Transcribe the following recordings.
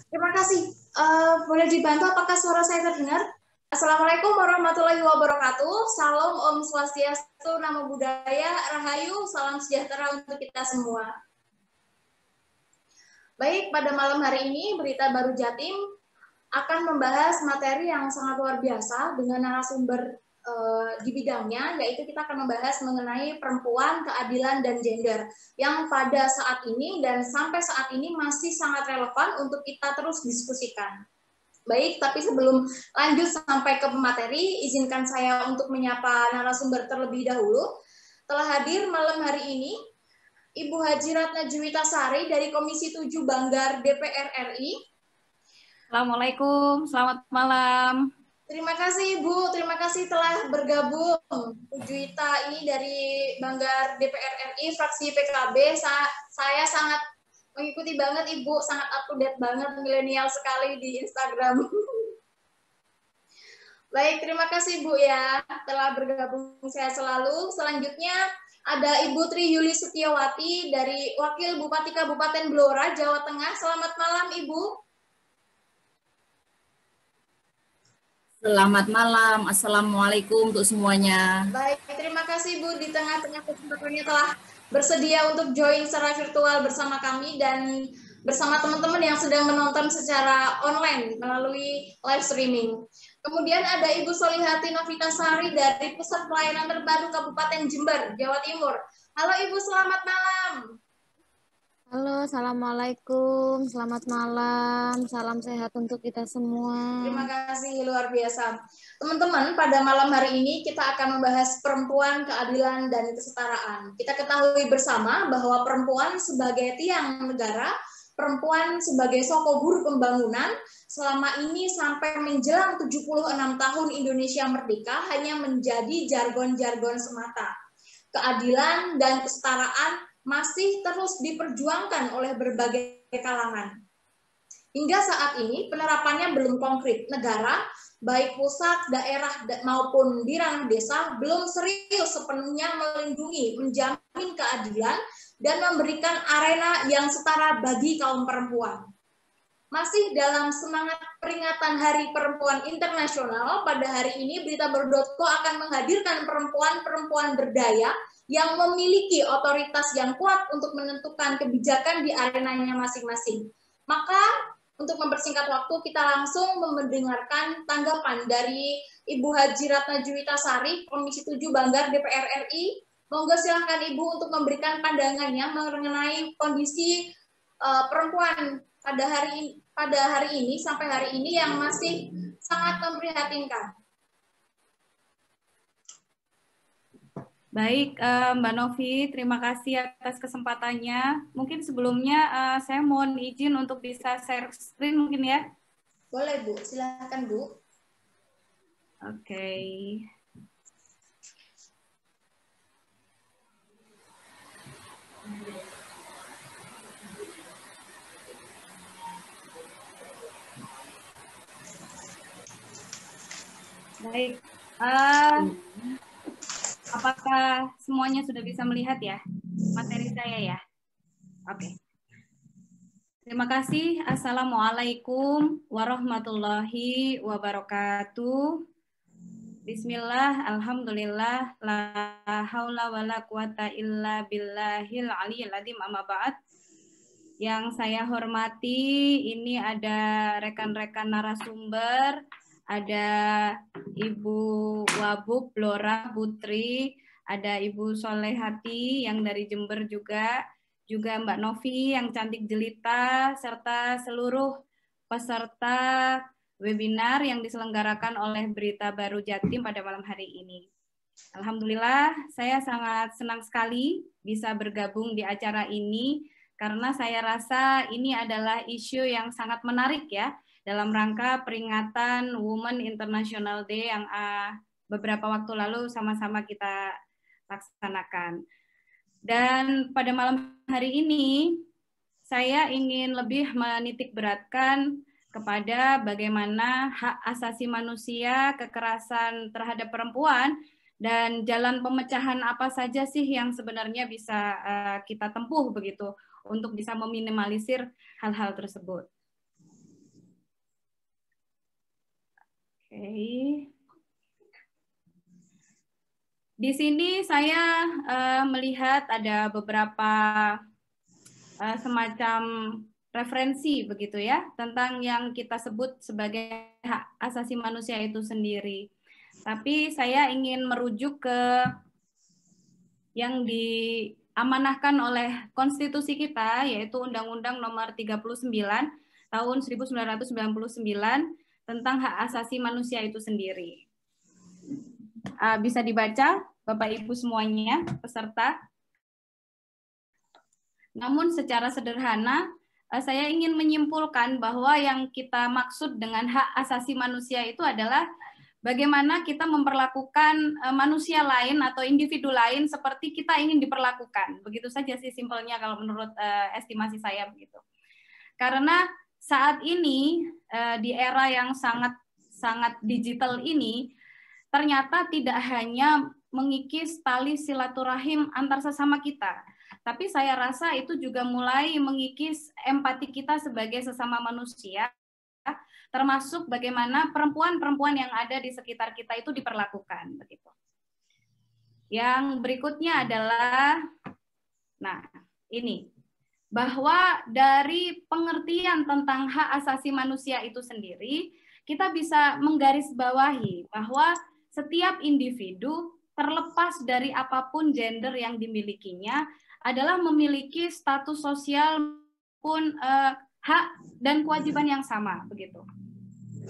Terima kasih. Boleh dibantu apakah suara saya terdengar? Assalamualaikum warahmatullahi wabarakatuh. Salam Om Swastiastu, Namo Buddhaya, Rahayu, salam sejahtera untuk kita semua. Baik, pada malam hari ini Berita Baru Jatim akan membahas materi yang sangat luar biasa dengan narasumber di bidangnya, yaitu kita akan membahas mengenai perempuan, keadilan, dan gender yang pada saat ini dan sampai saat ini masih sangat relevan untuk kita terus diskusikan. Baik, tapi sebelum lanjut sampai ke materi, izinkan saya untuk menyapa narasumber terlebih dahulu. Telah hadir malam hari ini Ibu Haji Ratna Juwita Sari dari Komisi 7 Banggar DPR RI. Assalamualaikum, selamat malam. Terima kasih Ibu, terima kasih telah bergabung. Bu Juwita ini dari Banggar DPR RI, fraksi PKB. Saya sangat mengikuti banget Ibu, sangat up to date banget, milenial sekali di Instagram. Baik, terima kasih Bu ya, telah bergabung saya selalu. Selanjutnya ada Ibu Tri Yuli Setiawati dari Wakil Bupati Kabupaten Blora, Jawa Tengah. Selamat malam Ibu. Selamat malam, Assalamualaikum untuk semuanya. Baik, terima kasih Bu di tengah-tengah kesempatannya telah bersedia untuk join secara virtual bersama kami dan bersama teman-teman yang sedang menonton secara online melalui live streaming. Kemudian ada Ibu Solihati Novitasari dari Pusat Pelayanan Terpadu Kabupaten Jember, Jawa Timur. Halo Ibu, selamat malam. Halo, Assalamualaikum, selamat malam, salam sehat untuk kita semua. Terima kasih, luar biasa. Teman-teman, pada malam hari ini kita akan membahas perempuan, keadilan, dan kesetaraan. Kita ketahui bersama bahwa perempuan sebagai tiang negara, perempuan sebagai soko guru pembangunan, selama ini sampai menjelang 76 tahun Indonesia merdeka hanya menjadi jargon-jargon semata. Keadilan dan kesetaraan masih terus diperjuangkan oleh berbagai kalangan. Hingga saat ini penerapannya belum konkret. Negara, baik pusat, daerah maupun di ranah desa, belum serius sepenuhnya melindungi, menjamin keadilan, dan memberikan arena yang setara bagi kaum perempuan. Masih dalam semangat peringatan Hari Perempuan Internasional, pada hari ini beritabaru.co akan menghadirkan perempuan-perempuan berdaya yang memiliki otoritas yang kuat untuk menentukan kebijakan di arenanya masing-masing. Maka, untuk mempersingkat waktu, kita langsung mendengarkan tanggapan dari Ibu Haji Ratna Juwita Sari, Komisi 7 Banggar DPR RI. Monggo silahkan Ibu untuk memberikan pandangannya mengenai kondisi perempuan pada hari ini sampai hari ini yang masih sangat memprihatinkan. Baik, Mbak Novi, terima kasih atas kesempatannya. Mungkin sebelumnya saya mohon izin untuk bisa share screen mungkin ya. Boleh Bu, silakan Bu. Oke. Baik, apakah semuanya sudah bisa melihat ya materi saya ya? Oke. Terima kasih. Assalamualaikum warahmatullahi wabarakatuh. Bismillah, alhamdulillah, la haula wala quwata illa billahil aliyil adzim, amma ba'd. Yang saya hormati, ini ada rekan-rekan narasumber, ada Ibu Wabub Blora Putri, ada Ibu Solehati yang dari Jember juga Mbak Novi yang cantik jelita, serta seluruh peserta webinar yang diselenggarakan oleh Berita Baru Jatim pada malam hari ini. Alhamdulillah, saya sangat senang sekali bisa bergabung di acara ini, karena saya rasa ini adalah isu yang sangat menarik ya, dalam rangka peringatan Women International Day yang beberapa waktu lalu sama-sama kita laksanakan. Dan pada malam hari ini, saya ingin lebih menitik beratkan kepada bagaimana hak asasi manusia, kekerasan terhadap perempuan, dan jalan pemecahan apa saja sih yang sebenarnya bisa kita tempuh begitu untuk bisa meminimalisir hal-hal tersebut. Di sini saya melihat ada beberapa semacam referensi begitu ya tentang yang kita sebut sebagai hak asasi manusia itu sendiri. Tapi saya ingin merujuk ke yang diamanahkan oleh konstitusi kita, yaitu Undang-Undang Nomor 39 tahun 1999 tentang hak asasi manusia itu sendiri. Bisa dibaca Bapak Ibu semuanya peserta. Namun secara sederhana saya ingin menyimpulkan bahwa yang kita maksud dengan hak asasi manusia itu adalah bagaimana kita memperlakukan manusia lain atau individu lain seperti kita ingin diperlakukan. Begitu saja sih simpelnya kalau menurut estimasi saya begitu. Karena saat ini di era yang sangat digital ini ternyata tidak hanya mengikis tali silaturahim antar sesama kita, tapi saya rasa itu juga mulai mengikis empati kita sebagai sesama manusia, termasuk bagaimana perempuan-perempuan yang ada di sekitar kita itu diperlakukan begitu. Yang berikutnya adalah, nah ini, bahwa dari pengertian tentang hak asasi manusia itu sendiri, kita bisa menggarisbawahi bahwa setiap individu terlepas dari apapun gender yang dimilikinya adalah memiliki status sosial pun hak dan kewajiban yang sama begitu.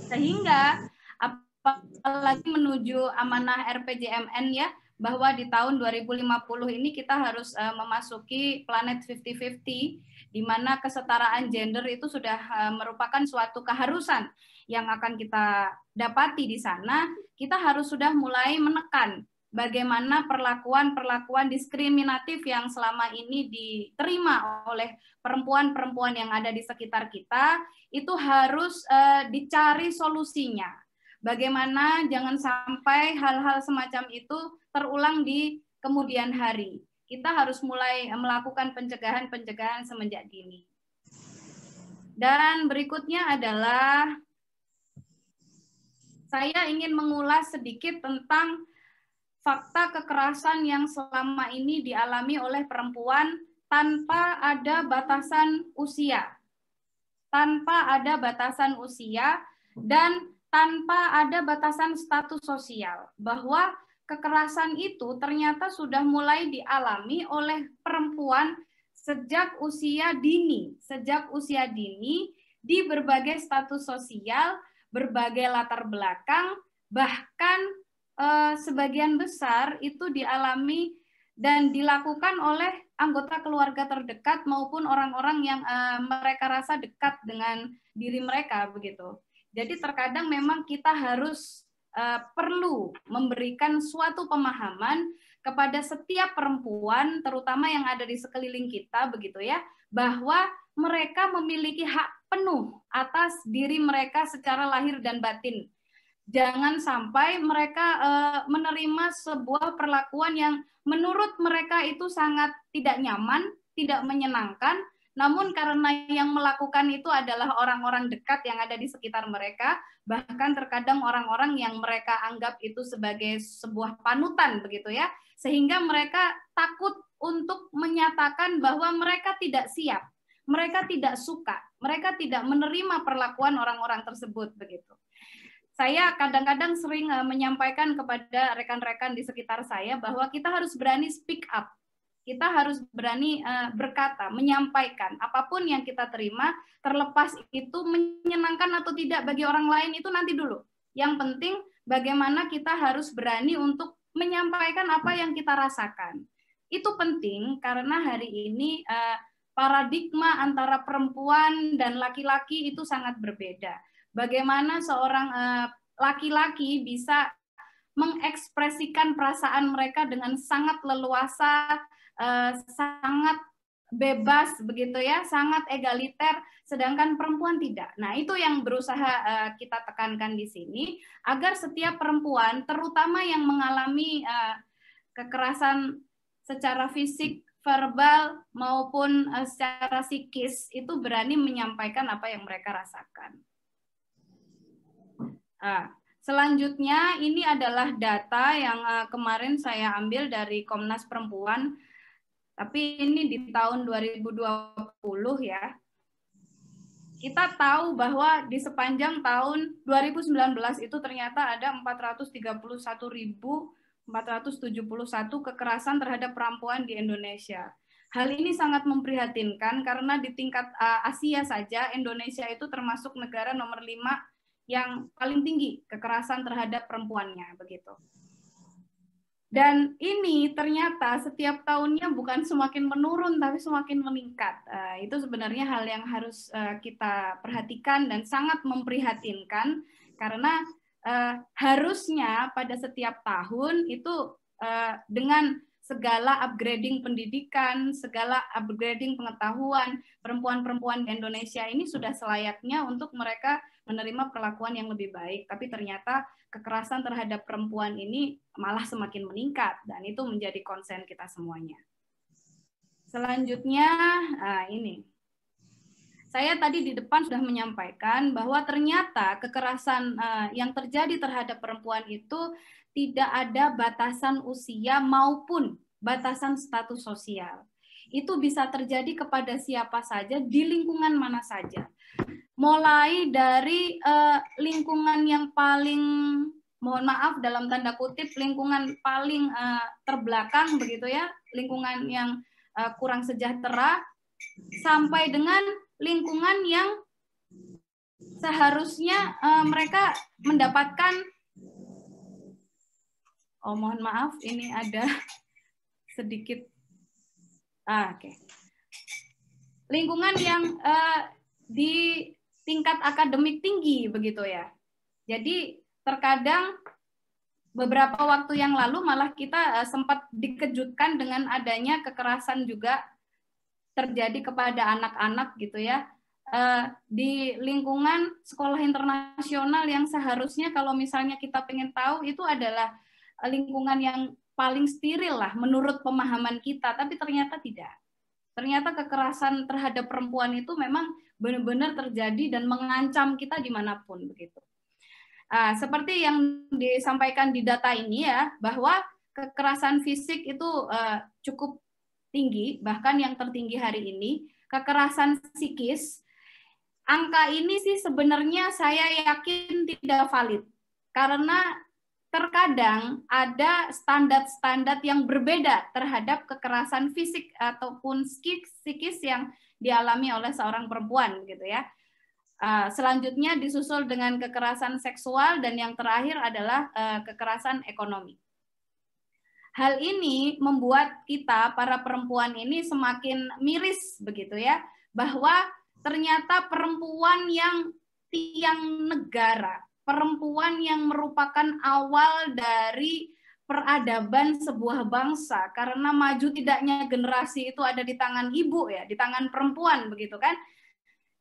Sehingga apalagi menuju amanah RPJMN ya, bahwa di tahun 2050 ini kita harus memasuki planet 50-50 di mana kesetaraan gender itu sudah merupakan suatu keharusan yang akan kita dapati di sana. Kita harus sudah mulai menekan bagaimana perlakuan-perlakuan diskriminatif yang selama ini diterima oleh perempuan-perempuan yang ada di sekitar kita, itu harus dicari solusinya. Bagaimana jangan sampai hal-hal semacam itu terulang di kemudian hari. Kita harus mulai melakukan pencegahan-pencegahan semenjak dini. Dan berikutnya adalah saya ingin mengulas sedikit tentang fakta kekerasan yang selama ini dialami oleh perempuan tanpa ada batasan usia. Tanpa ada batasan usia dan tanpa ada batasan status sosial. Bahwa kekerasan itu ternyata sudah mulai dialami oleh perempuan sejak usia dini. Sejak usia dini di berbagai status sosial, berbagai latar belakang, bahkan sebagian besar itu dialami dan dilakukan oleh anggota keluarga terdekat maupun orang-orang yang mereka rasa dekat dengan diri mereka begitu. Jadi terkadang memang kita harus perlu memberikan suatu pemahaman kepada setiap perempuan, terutama yang ada di sekeliling kita begitu ya, bahwa mereka memiliki hak penuh atas diri mereka secara lahir dan batin. Jangan sampai mereka menerima sebuah perlakuan yang menurut mereka itu sangat tidak nyaman, tidak menyenangkan, namun karena yang melakukan itu adalah orang-orang dekat yang ada di sekitar mereka, bahkan terkadang orang-orang yang mereka anggap itu sebagai sebuah panutan begitu ya, sehingga mereka takut untuk menyatakan bahwa mereka tidak siap, mereka tidak suka, mereka tidak menerima perlakuan orang-orang tersebut begitu. Saya kadang-kadang sering menyampaikan kepada rekan-rekan di sekitar saya bahwa kita harus berani speak up. Kita harus berani berkata, menyampaikan apapun yang kita terima, terlepas itu menyenangkan atau tidak bagi orang lain itu nanti dulu. Yang penting bagaimana kita harus berani untuk menyampaikan apa yang kita rasakan. Itu penting karena hari ini paradigma antara perempuan dan laki-laki itu sangat berbeda. Bagaimana seorang laki-laki bisa mengekspresikan perasaan mereka dengan sangat leluasa, sangat bebas begitu ya, sangat egaliter, sedangkan perempuan tidak. Nah, itu yang berusaha kita tekankan di sini agar setiap perempuan, terutama yang mengalami kekerasan secara fisik, verbal maupun secara psikis, itu berani menyampaikan apa yang mereka rasakan. Selanjutnya ini adalah data yang kemarin saya ambil dari Komnas Perempuan, tapi ini di tahun 2020 ya. Kita tahu bahwa di sepanjang tahun 2019 itu ternyata ada 431.471 kekerasan terhadap perempuan di Indonesia. Hal ini sangat memprihatinkan karena di tingkat Asia saja Indonesia itu termasuk negara nomor 5 yang paling tinggi kekerasan terhadap perempuannya begitu. Dan ini ternyata setiap tahunnya bukan semakin menurun, tapi semakin meningkat. Itu sebenarnya hal yang harus kita perhatikan dan sangat memprihatinkan, karena harusnya pada setiap tahun itu dengan segala upgrading pendidikan, segala upgrading pengetahuan, perempuan-perempuan di Indonesia ini sudah selayaknya untuk mereka menerima perlakuan yang lebih baik. Tapi ternyata kekerasan terhadap perempuan ini malah semakin meningkat, dan itu menjadi konsen kita semuanya. Selanjutnya, ini. Saya tadi di depan sudah menyampaikan bahwa ternyata kekerasan yang terjadi terhadap perempuan itu tidak ada batasan usia maupun batasan status sosial. Itu bisa terjadi kepada siapa saja, di lingkungan mana saja. Mulai dari lingkungan yang paling, mohon maaf dalam tanda kutip, lingkungan paling terbelakang begitu ya, lingkungan yang kurang sejahtera, sampai dengan lingkungan yang seharusnya mereka mendapatkan, mohon maaf ini ada sedikit, oke. Lingkungan yang di tingkat akademik tinggi begitu ya. Jadi terkadang beberapa waktu yang lalu malah kita sempat dikejutkan dengan adanya kekerasan juga terjadi kepada anak-anak gitu ya, di lingkungan sekolah internasional yang seharusnya kalau misalnya kita pengen tahu itu adalah lingkungan yang paling steril lah menurut pemahaman kita, tapi ternyata tidak. Ternyata kekerasan terhadap perempuan itu memang benar-benar terjadi dan mengancam kita dimanapun begitu. Seperti yang disampaikan di data ini ya, bahwa kekerasan fisik itu cukup tinggi, bahkan yang tertinggi hari ini. Kekerasan psikis, angka ini sih sebenarnya saya yakin tidak valid, karena terkadang ada standar-standar yang berbeda terhadap kekerasan fisik ataupun psikis yang dialami oleh seorang perempuan gitu ya. Selanjutnya disusul dengan kekerasan seksual, dan yang terakhir adalah kekerasan ekonomi. Hal ini membuat kita para perempuan ini semakin miris begitu ya, bahwa ternyata perempuan yang tiang negara, perempuan yang merupakan awal dari peradaban sebuah bangsa, karena maju tidaknya generasi itu ada di tangan ibu ya, di tangan perempuan begitu kan.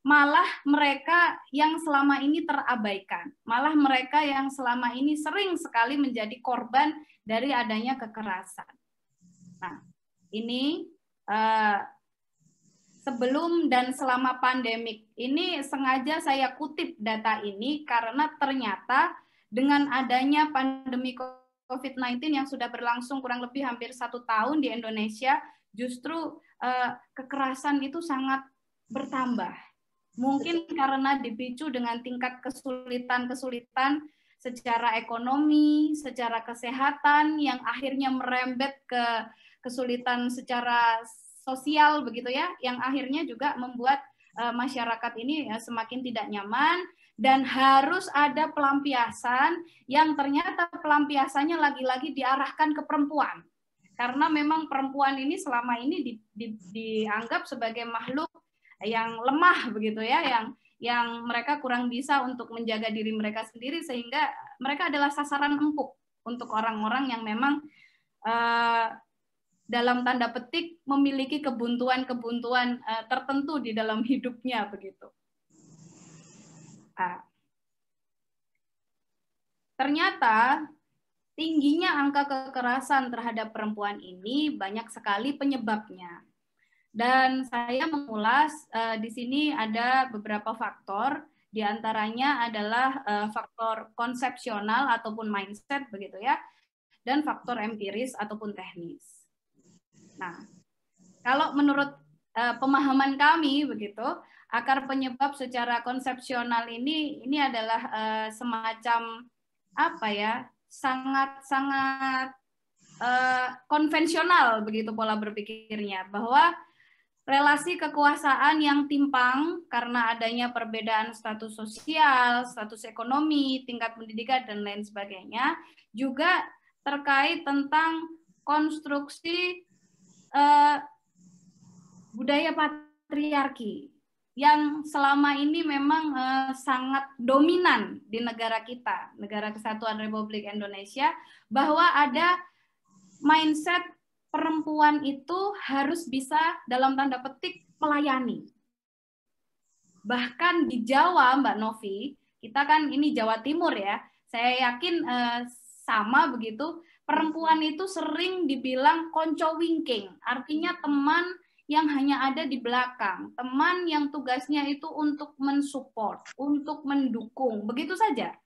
Malah mereka yang selama ini terabaikan, malah mereka yang selama ini sering sekali menjadi korban dari adanya kekerasan. Nah, ini sebelum dan selama pandemik ini sengaja saya kutip data ini karena ternyata dengan adanya pandemi COVID-19 yang sudah berlangsung kurang lebih hampir 1 tahun di Indonesia, justru kekerasan itu sangat bertambah. Mungkin karena dipicu dengan tingkat kesulitan-kesulitan secara ekonomi, secara kesehatan, yang akhirnya merembet ke kesulitan secara sosial begitu ya, yang akhirnya juga membuat masyarakat ini semakin tidak nyaman, dan harus ada pelampiasan yang ternyata pelampiasannya lagi-lagi diarahkan ke perempuan. Karena memang perempuan ini selama ini dianggap sebagai makhluk yang lemah begitu ya, yang mereka kurang bisa untuk menjaga diri mereka sendiri, sehingga mereka adalah sasaran empuk untuk orang-orang yang memang dalam tanda petik memiliki kebuntuan-kebuntuan tertentu di dalam hidupnya begitu. Ternyata tingginya angka kekerasan terhadap perempuan ini banyak sekali penyebabnya. Dan saya mengulas di sini ada beberapa faktor, di Di antaranya adalah faktor konsepsional ataupun mindset begitu ya, dan faktor empiris ataupun teknis. Nah, kalau menurut pemahaman kami begitu, akar penyebab secara konsepsional ini adalah semacam apa ya, sangat konvensional begitu pola berpikirnya, bahwa relasi kekuasaan yang timpang karena adanya perbedaan status sosial, status ekonomi, tingkat pendidikan, dan lain sebagainya, juga terkait tentang konstruksi budaya patriarki yang selama ini memang sangat dominan di negara kita, Negara Kesatuan Republik Indonesia, bahwa ada mindset perempuan itu harus bisa dalam tanda petik melayani. Bahkan di Jawa, Mbak Novi, kita kan ini Jawa Timur ya, saya yakin sama begitu, perempuan itu sering dibilang konco wingking, artinya teman yang hanya ada di belakang, teman yang tugasnya itu untuk mensupport, untuk mendukung, begitu saja.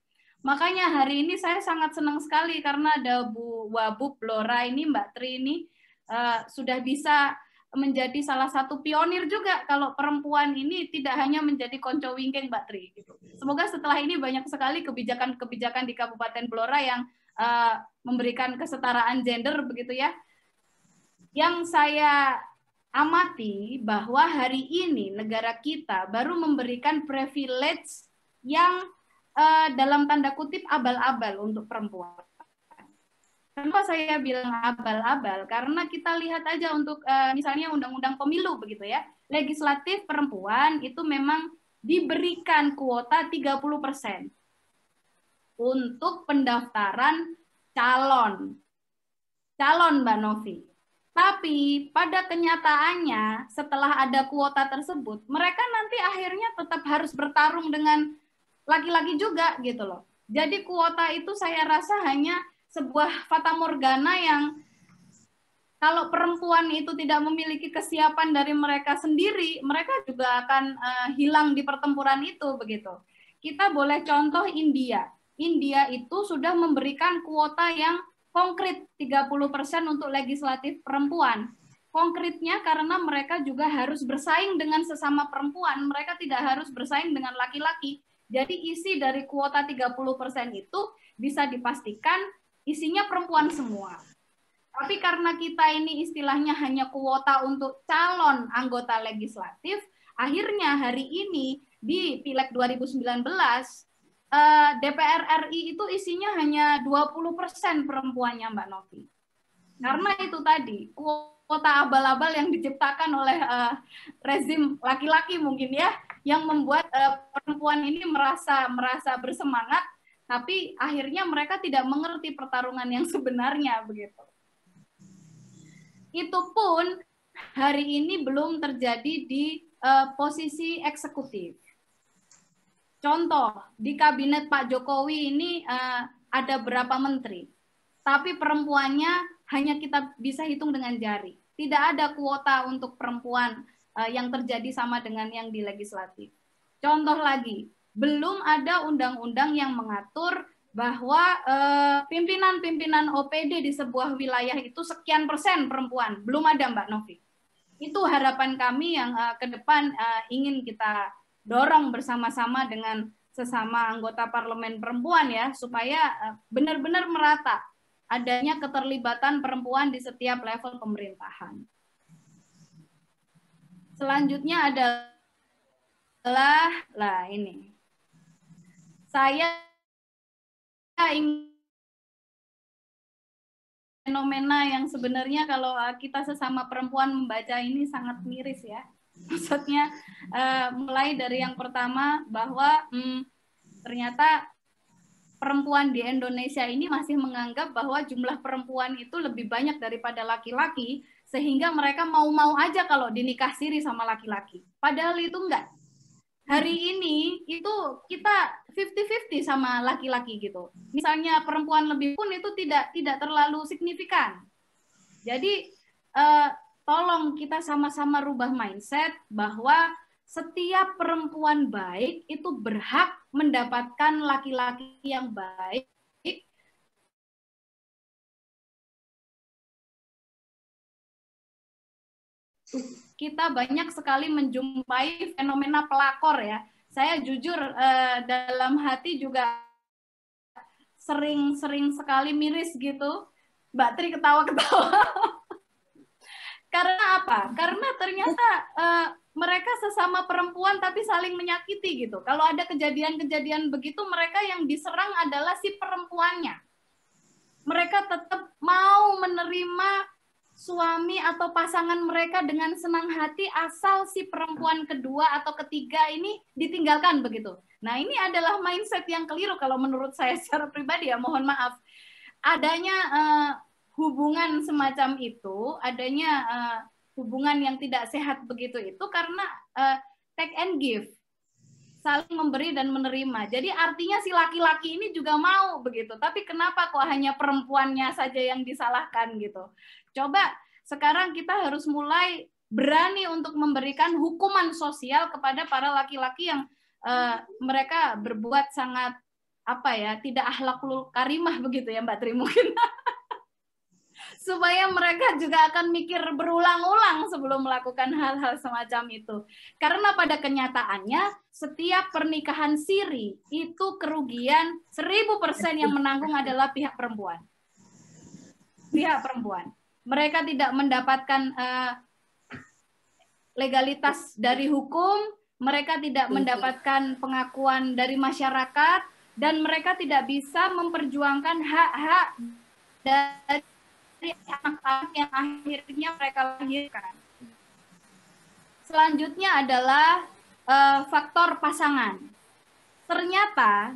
Makanya hari ini saya sangat senang sekali karena ada Bu Wabub Lora ini, Mbak Tri ini sudah bisa menjadi salah satu pionir juga kalau perempuan ini tidak hanya menjadi konco wingking, Mbak Tri. Gitu. Semoga setelah ini banyak sekali kebijakan-kebijakan di Kabupaten Blora yang memberikan kesetaraan gender begitu ya. Yang saya amati bahwa hari ini negara kita baru memberikan privilege yang dalam tanda kutip abal-abal untuk perempuan. Kenapa saya bilang abal-abal? Karena kita lihat aja untuk misalnya undang-undang pemilu begitu ya. Legislatif perempuan itu memang diberikan kuota 30% untuk pendaftaran calon Mbak Novi. Tapi pada kenyataannya setelah ada kuota tersebut, mereka nanti akhirnya tetap harus bertarung dengan laki-laki juga gitu loh. Jadi kuota itu saya rasa hanya sebuah fatamorgana yang kalau perempuan itu tidak memiliki kesiapan dari mereka sendiri, mereka juga akan hilang di pertempuran itu begitu. Kita boleh contoh India. India itu sudah memberikan kuota yang konkret 30% untuk legislatif perempuan. Konkretnya karena mereka juga harus bersaing dengan sesama perempuan, mereka tidak harus bersaing dengan laki-laki. Jadi isi dari kuota 30% itu bisa dipastikan isinya perempuan semua. Tapi karena kita ini istilahnya hanya kuota untuk calon anggota legislatif, akhirnya hari ini di Pileg 2019, DPR RI itu isinya hanya 20% perempuannya, Mbak Novi. Karena itu tadi, kuota abal-abal yang diciptakan oleh rezim laki-laki mungkin ya, yang membuat perempuan ini merasa bersemangat, tapi akhirnya mereka tidak mengerti pertarungan yang sebenarnya begitu. Itu pun hari ini belum terjadi di posisi eksekutif. Contoh, di kabinet Pak Jokowi ini ada berapa menteri, tapi perempuannya hanya kita bisa hitung dengan jari. Tidak ada kuota untuk perempuan yang terjadi sama dengan yang di legislatif. Contoh lagi, belum ada undang-undang yang mengatur bahwa pimpinan-pimpinan OPD di sebuah wilayah itu sekian persen perempuan. Belum ada, Mbak Novi. Itu harapan kami yang ke depan ingin kita dorong bersama-sama dengan sesama anggota parlemen perempuan ya, supaya benar-benar merata adanya keterlibatan perempuan di setiap level pemerintahan. Selanjutnya adalah, ini. Saya ingin fenomena yang sebenarnya kalau kita sesama perempuan membaca ini sangat miris ya. Maksudnya mulai dari yang pertama bahwa ternyata perempuan di Indonesia ini masih menganggap bahwa jumlah perempuan itu lebih banyak daripada laki-laki, sehingga mereka mau-mau aja kalau dinikah siri sama laki-laki. Padahal itu enggak. Hari ini itu kita 50-50 sama laki-laki gitu. Misalnya perempuan lebih pun itu tidak terlalu signifikan. Jadi tolong kita sama-sama rubah mindset bahwa setiap perempuan baik itu berhak mendapatkan laki-laki yang baik. Kita banyak sekali menjumpai fenomena pelakor ya. Saya jujur dalam hati juga sering sekali miris gitu. Mbak Tri ketawa-ketawa. Karena apa? Karena ternyata mereka sesama perempuan tapi saling menyakiti gitu. Kalau ada kejadian-kejadian begitu, mereka yang diserang adalah si perempuannya. Mereka tetap mau menerima suami atau pasangan mereka dengan senang hati asal si perempuan kedua atau ketiga ini ditinggalkan begitu. Nah, ini adalah mindset yang keliru kalau menurut saya secara pribadi ya, mohon maaf. Adanya hubungan semacam itu, adanya hubungan yang tidak sehat begitu itu karena take and give, saling memberi dan menerima. Jadi artinya si laki-laki ini juga mau begitu. Tapi kenapa kok hanya perempuannya saja yang disalahkan gitu? Coba sekarang kita harus mulai berani untuk memberikan hukuman sosial kepada para laki-laki yang mereka berbuat sangat tidak akhlakul karimah begitu ya Mbak Tri mungkin. Supaya mereka juga akan mikir berulang-ulang sebelum melakukan hal-hal semacam itu. Karena pada kenyataannya setiap pernikahan siri itu kerugian 1000% yang menanggung adalah pihak perempuan. Pihak perempuan. Mereka tidak mendapatkan legalitas dari hukum, mereka tidak mendapatkan pengakuan dari masyarakat, dan mereka tidak bisa memperjuangkan hak-hak dari anak-anak yang akhirnya mereka lahirkan. Selanjutnya adalah faktor pasangan. Ternyata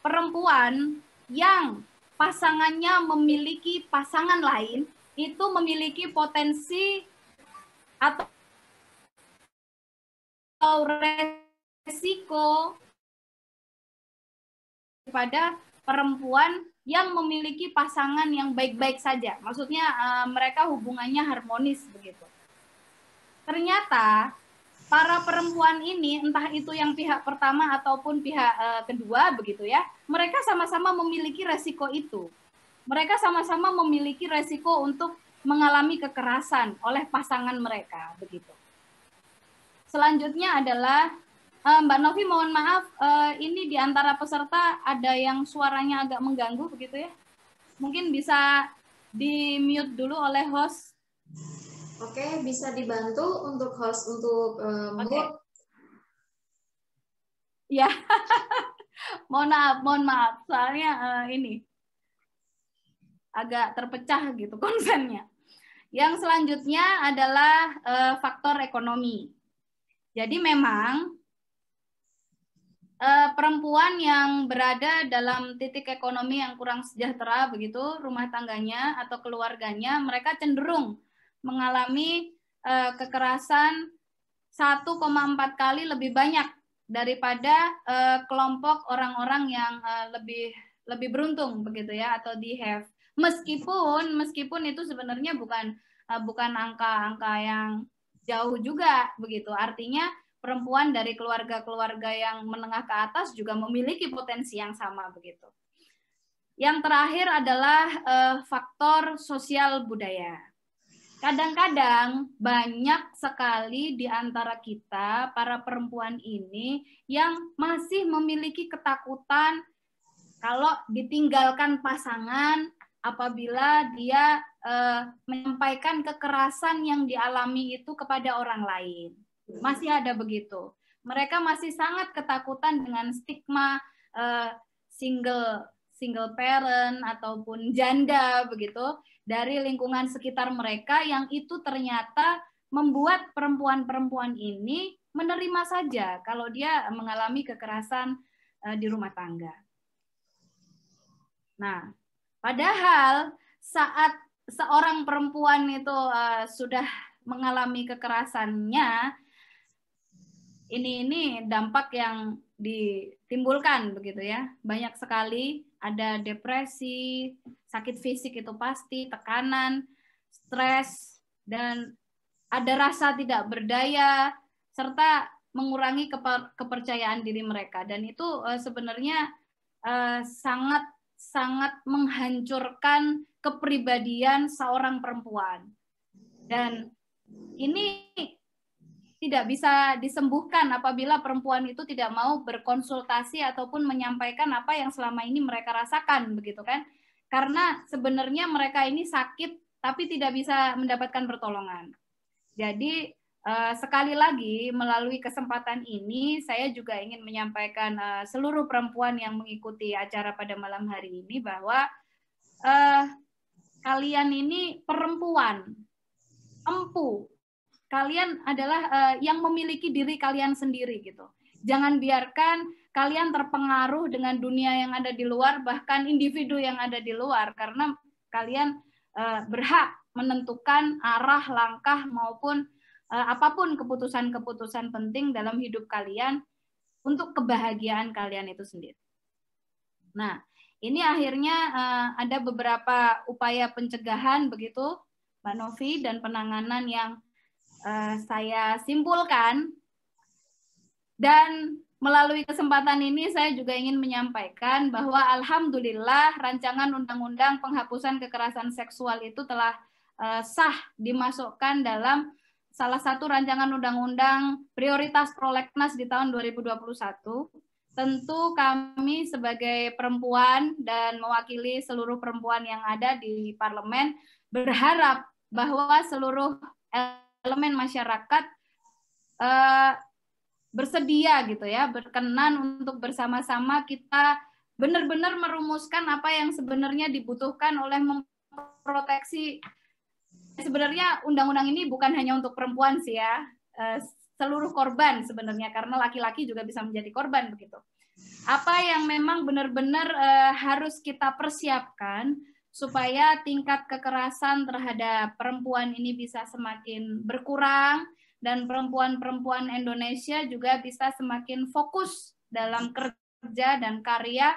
perempuan yang pasangannya memiliki pasangan lain itu memiliki potensi atau resiko pada perempuan yang memiliki pasangan yang baik-baik saja. Maksudnya mereka hubungannya harmonis begitu. Ternyata para perempuan ini, entah itu yang pihak pertama ataupun pihak kedua begitu ya, mereka sama-sama memiliki resiko itu. Mereka sama-sama memiliki resiko untuk mengalami kekerasan oleh pasangan mereka begitu. Selanjutnya adalah Mbak Novi, mohon maaf, ini di antara peserta ada yang suaranya agak mengganggu begitu ya. Mungkin bisa di-mute dulu oleh host. Oke, bisa dibantu untuk host untuk mute. Ya, mohon maaf, soalnya ini agak terpecah gitu konsennya. Yang selanjutnya adalah faktor ekonomi. Jadi memang perempuan yang berada dalam titik ekonomi yang kurang sejahtera begitu, rumah tangganya atau keluarganya, mereka cenderung mengalami kekerasan 1,4 kali lebih banyak daripada kelompok orang-orang yang lebih beruntung begitu ya, atau di have. Meskipun itu sebenarnya bukan angka-angka yang jauh juga begitu. Artinya perempuan dari keluarga-keluarga yang menengah ke atas juga memiliki potensi yang sama begitu. Yang terakhir adalah faktor sosial budaya. Kadang-kadang banyak sekali di antara kita, para perempuan ini, yang masih memiliki ketakutan kalau ditinggalkan pasangan apabila dia menyampaikan kekerasan yang dialami itu kepada orang lain. Masih ada begitu. Mereka masih sangat ketakutan dengan stigma single parent ataupun janda begitu dari lingkungan sekitar mereka, yang itu ternyata membuat perempuan-perempuan ini menerima saja kalau dia mengalami kekerasan di rumah tangga. Nah, padahal saat seorang perempuan itu sudah mengalami kekerasannya, ini dampak yang ditimbulkan begitu ya. Banyak sekali ada depresi, sakit fisik itu pasti, tekanan, stres, dan ada rasa tidak berdaya, serta mengurangi kepercayaan diri mereka, dan itu sebenarnya sangat menghancurkan kepribadian seorang perempuan, dan ini tidak bisa disembuhkan apabila perempuan itu tidak mau berkonsultasi ataupun menyampaikan apa yang selama ini mereka rasakan, begitu kan? Karena sebenarnya mereka ini sakit tapi tidak bisa mendapatkan pertolongan. Jadi sekali lagi melalui kesempatan ini saya juga ingin menyampaikan seluruh perempuan yang mengikuti acara pada malam hari ini bahwa kalian ini perempuan empu. Kalian adalah yang memiliki diri kalian sendiri gitu. Jangan biarkan kalian terpengaruh dengan dunia yang ada di luar, bahkan individu yang ada di luar, karena kalian berhak menentukan arah, langkah maupun apapun keputusan-keputusan penting dalam hidup kalian untuk kebahagiaan kalian itu sendiri. Nah, ini akhirnya ada beberapa upaya pencegahan begitu, Mbak Novi, dan penanganan yang saya simpulkan, dan melalui kesempatan ini saya juga ingin menyampaikan bahwa alhamdulillah rancangan undang-undang penghapusan kekerasan seksual itu telah sah dimasukkan dalam salah satu rancangan undang-undang prioritas prolegnas di tahun 2021. Tentu kami sebagai perempuan dan mewakili seluruh perempuan yang ada di parlemen berharap bahwa seluruh elemen masyarakat bersedia gitu ya, berkenan untuk bersama-sama kita benar-benar merumuskan apa yang sebenarnya dibutuhkan oleh memproteksi. Sebenarnya undang-undang ini bukan hanya untuk perempuan sih ya, seluruh korban sebenarnya, karena laki-laki juga bisa menjadi korban begitu. Apa yang memang benar-benar harus kita persiapkan supaya tingkat kekerasan terhadap perempuan ini bisa semakin berkurang, dan perempuan-perempuan Indonesia juga bisa semakin fokus dalam kerja dan karya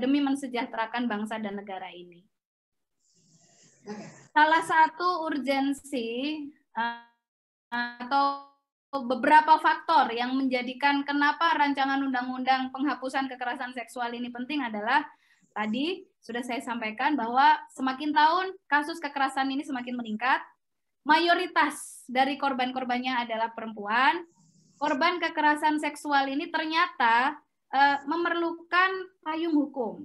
demi mensejahterakan bangsa dan negara ini. Salah satu urgensi atau beberapa faktor yang menjadikan kenapa rancangan undang-undang penghapusan kekerasan seksual ini penting adalah tadi sudah saya sampaikan bahwa semakin tahun kasus kekerasan ini semakin meningkat. Mayoritas dari korban-korbannya adalah perempuan. Korban kekerasan seksual ini ternyata memerlukan payung hukum.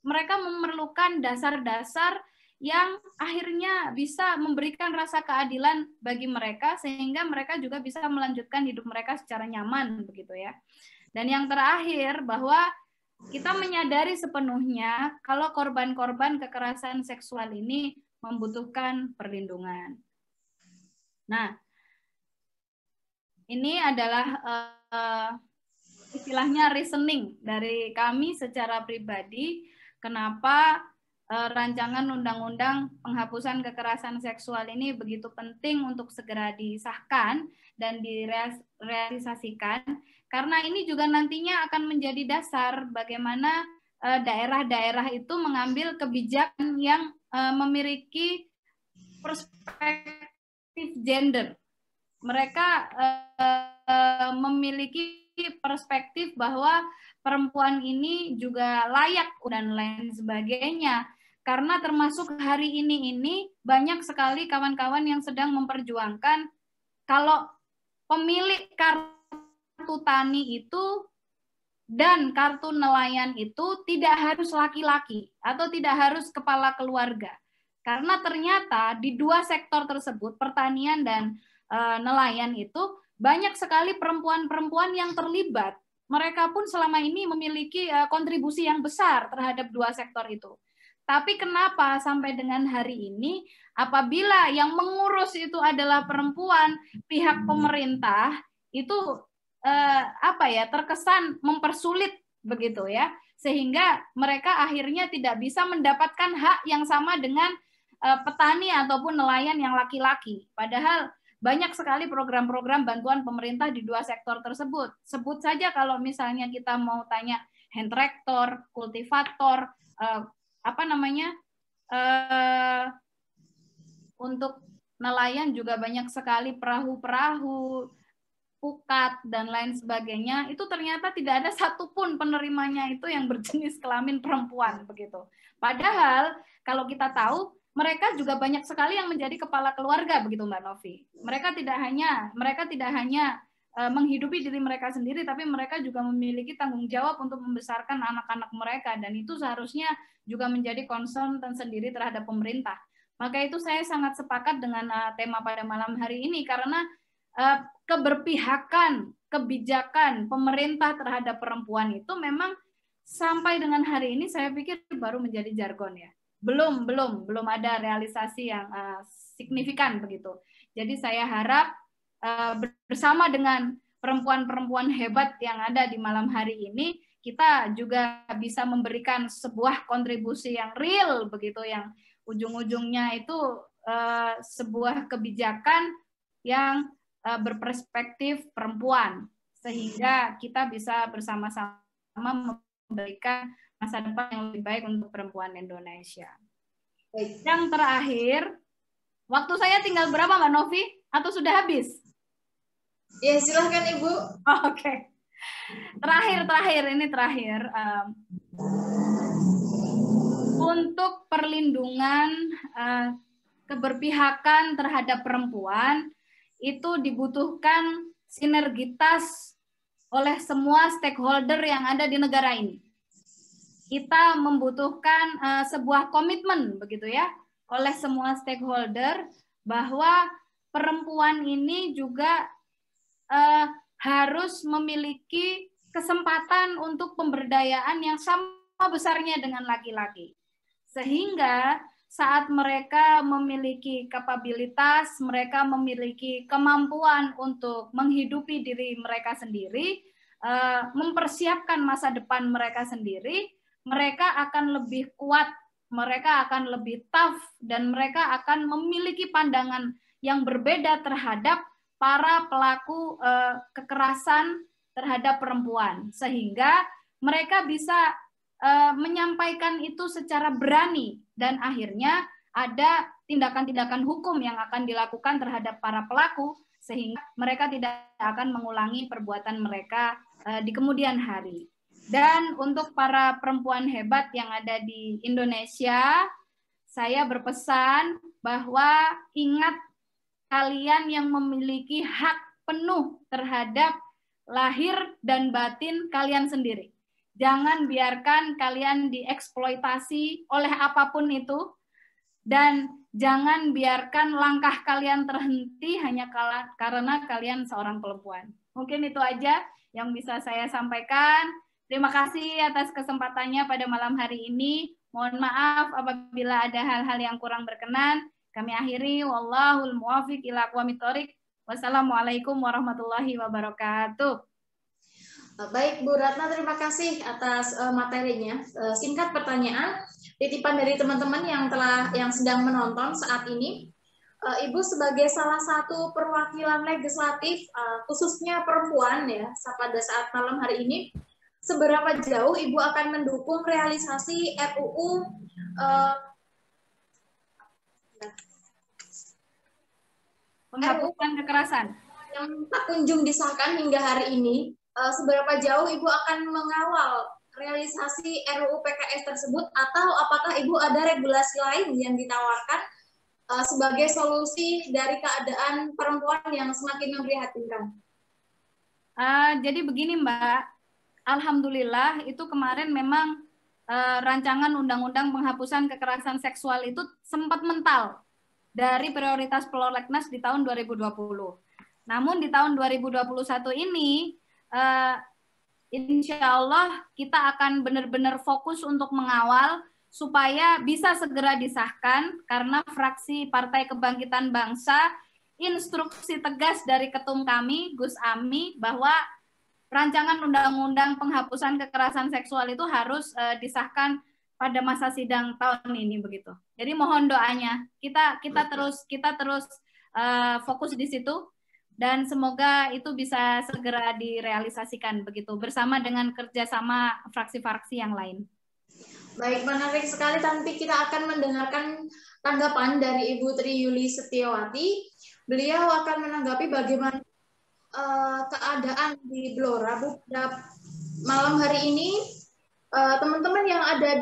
Mereka memerlukan dasar-dasar yang akhirnya bisa memberikan rasa keadilan bagi mereka, sehingga mereka juga bisa melanjutkan hidup mereka secara nyaman begitu ya. Dan yang terakhir bahwa kita menyadari sepenuhnya kalau korban-korban kekerasan seksual ini membutuhkan perlindungan. Nah, ini adalah istilahnya reasoning dari kami secara pribadi kenapa rancangan undang-undang penghapusan kekerasan seksual ini begitu penting untuk segera disahkan dan direalisasikan, karena ini juga nantinya akan menjadi dasar bagaimana daerah-daerah itu mengambil kebijakan yang memiliki perspektif gender. Mereka memiliki perspektif bahwa perempuan ini juga layak dan lain sebagainya. Karena termasuk hari ini banyak sekali kawan-kawan yang sedang memperjuangkan kalau pemilik kartu tani itu dan kartu nelayan itu tidak harus laki-laki atau tidak harus kepala keluarga. Karena ternyata di dua sektor tersebut, pertanian dan nelayan itu, banyak sekali perempuan-perempuan yang terlibat. Mereka pun selama ini memiliki kontribusi yang besar terhadap dua sektor itu. Tapi kenapa sampai dengan hari ini, apabila yang mengurus itu adalah perempuan, pihak pemerintah itu terkesan mempersulit begitu ya, sehingga mereka akhirnya tidak bisa mendapatkan hak yang sama dengan petani ataupun nelayan yang laki-laki. Padahal banyak sekali program-program bantuan pemerintah di dua sektor tersebut. Sebut saja kalau misalnya kita mau tanya hand tractor, kultivator, untuk nelayan juga banyak sekali perahu-perahu, pukat, dan lain sebagainya, itu ternyata tidak ada satupun penerimanya itu yang berjenis kelamin perempuan begitu. Padahal kalau kita tahu mereka juga banyak sekali yang menjadi kepala keluarga begitu Mbak Novi. Mereka tidak hanya menghidupi diri mereka sendiri, tapi mereka juga memiliki tanggung jawab untuk membesarkan anak-anak mereka, dan itu seharusnya juga menjadi concern tersendiri terhadap pemerintah. Maka itu saya sangat sepakat dengan tema pada malam hari ini, karena keberpihakan, kebijakan pemerintah terhadap perempuan itu memang sampai dengan hari ini saya pikir baru menjadi jargon ya. Belum ada realisasi yang signifikan begitu. Jadi saya harap bersama dengan perempuan-perempuan hebat yang ada di malam hari ini, kita juga bisa memberikan sebuah kontribusi yang real begitu, yang ujung-ujungnya itu sebuah kebijakan yang berperspektif perempuan, sehingga kita bisa bersama-sama memberikan masa depan yang lebih baik untuk perempuan Indonesia. Yang terakhir, waktu saya tinggal berapa Mbak Novi? Atau sudah habis? Ya, silahkan Ibu. Oh, oke. Terakhir. Untuk perlindungan keberpihakan terhadap perempuan, itu dibutuhkan sinergitas oleh semua stakeholder yang ada di negara ini. Kita membutuhkan sebuah komitmen begitu ya, oleh semua stakeholder, bahwa perempuan ini juga harus memiliki kesempatan untuk pemberdayaan yang sama besarnya dengan laki-laki. Sehingga saat mereka memiliki kapabilitas, mereka memiliki kemampuan untuk menghidupi diri mereka sendiri, mempersiapkan masa depan mereka sendiri, mereka akan lebih kuat, mereka akan lebih tough, dan mereka akan memiliki pandangan yang berbeda terhadap para pelaku kekerasan terhadap perempuan, sehingga mereka bisa menyampaikan itu secara berani, dan akhirnya ada tindakan-tindakan hukum yang akan dilakukan terhadap para pelaku, sehingga mereka tidak akan mengulangi perbuatan mereka di kemudian hari. Dan untuk para perempuan hebat yang ada di Indonesia, saya berpesan bahwa ingat, kalian yang memiliki hak penuh terhadap lahir dan batin kalian sendiri. Jangan biarkan kalian dieksploitasi oleh apapun itu, dan jangan biarkan langkah kalian terhenti hanya karena kalian seorang perempuan. Mungkin itu aja yang bisa saya sampaikan. Terima kasih atas kesempatannya pada malam hari ini. Mohon maaf apabila ada hal-hal yang kurang berkenan. Kami akhiri, wallahul muwafiq ila aqwamit thoriq. Wassalamualaikum warahmatullahi wabarakatuh. Baik Bu Ratna, terima kasih atas materinya. Singkat pertanyaan, titipan dari teman-teman yang sedang menonton saat ini. Ibu sebagai salah satu perwakilan legislatif, khususnya perempuan ya, pada saat malam hari ini, seberapa jauh Ibu akan mendukung realisasi RUU penghapusan kekerasan yang tak kunjung disahkan hingga hari ini? Seberapa jauh Ibu akan mengawal realisasi RUU PKS tersebut, atau apakah Ibu ada regulasi lain yang ditawarkan sebagai solusi dari keadaan perempuan yang semakin memprihatinkan? Jadi begini Mbak, alhamdulillah itu kemarin memang rancangan undang-undang penghapusan kekerasan seksual itu sempat mental dari prioritas prolegnas di tahun 2020. Namun di tahun 2021 ini insya Allah kita akan benar-benar fokus untuk mengawal supaya bisa segera disahkan, karena fraksi Partai Kebangkitan Bangsa instruksi tegas dari ketum kami, Gus Ami, bahwa rancangan undang-undang penghapusan kekerasan seksual itu harus disahkan pada masa sidang tahun ini begitu. Jadi mohon doanya, kita terus fokus di situ, dan semoga itu bisa segera direalisasikan begitu bersama dengan kerjasama fraksi-fraksi yang lain. Baik, menarik sekali. Nanti kita akan mendengarkan tanggapan dari Ibu Tri Yuli Setiawati. Beliau akan menanggapi bagaimana keadaan di Blora, Bu. Malam hari ini teman-teman yang ada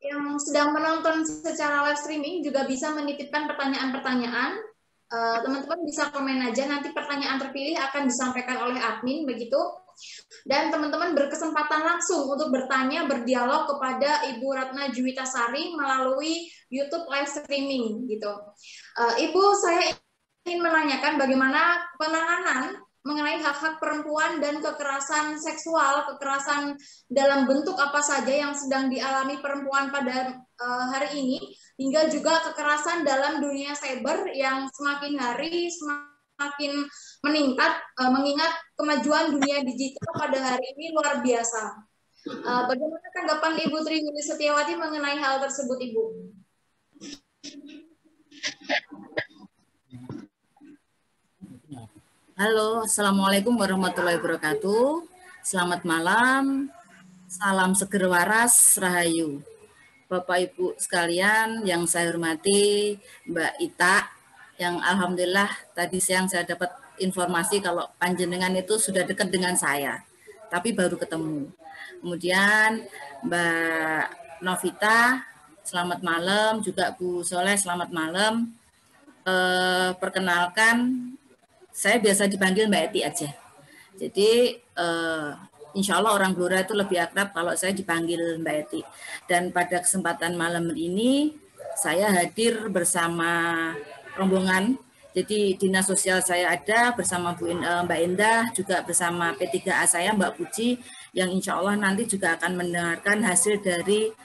yang sedang menonton secara live streaming juga bisa menitipkan pertanyaan-pertanyaan. Teman-teman bisa komen aja, nanti pertanyaan terpilih akan disampaikan oleh admin begitu. Dan teman-teman berkesempatan langsung untuk bertanya, berdialog kepada Ibu Ratna Juwitasari melalui YouTube live streaming gitu. Ibu, saya ingin menanyakan bagaimana penanganan mengenai hak-hak perempuan dan kekerasan seksual, kekerasan dalam bentuk apa saja yang sedang dialami perempuan pada hari ini, hingga juga kekerasan dalam dunia cyber yang semakin hari semakin meningkat, mengingat kemajuan dunia digital pada hari ini luar biasa. Bagaimana tanggapan Ibu Tri Yulis Setiawati mengenai hal tersebut, Ibu? Halo, Assalamualaikum warahmatullahi wabarakatuh. Selamat malam, salam seger waras, rahayu. Bapak Ibu sekalian yang saya hormati, Mbak Ita, yang alhamdulillah tadi siang saya dapat informasi kalau panjenengan itu sudah dekat dengan saya, tapi baru ketemu. Kemudian Mbak Novita, selamat malam, juga Bu Soleh, selamat malam. Perkenalkan, saya biasa dipanggil Mbak Eti aja. Jadi insya Allah orang Blora itu lebih akrab kalau saya dipanggil Mbak Eti. Dan pada kesempatan malam ini saya hadir bersama rombongan. Jadi dinas sosial saya ada bersama Mbak Endah, juga bersama P3A saya Mbak Puji, yang insya Allah nanti juga akan mendengarkan hasil dari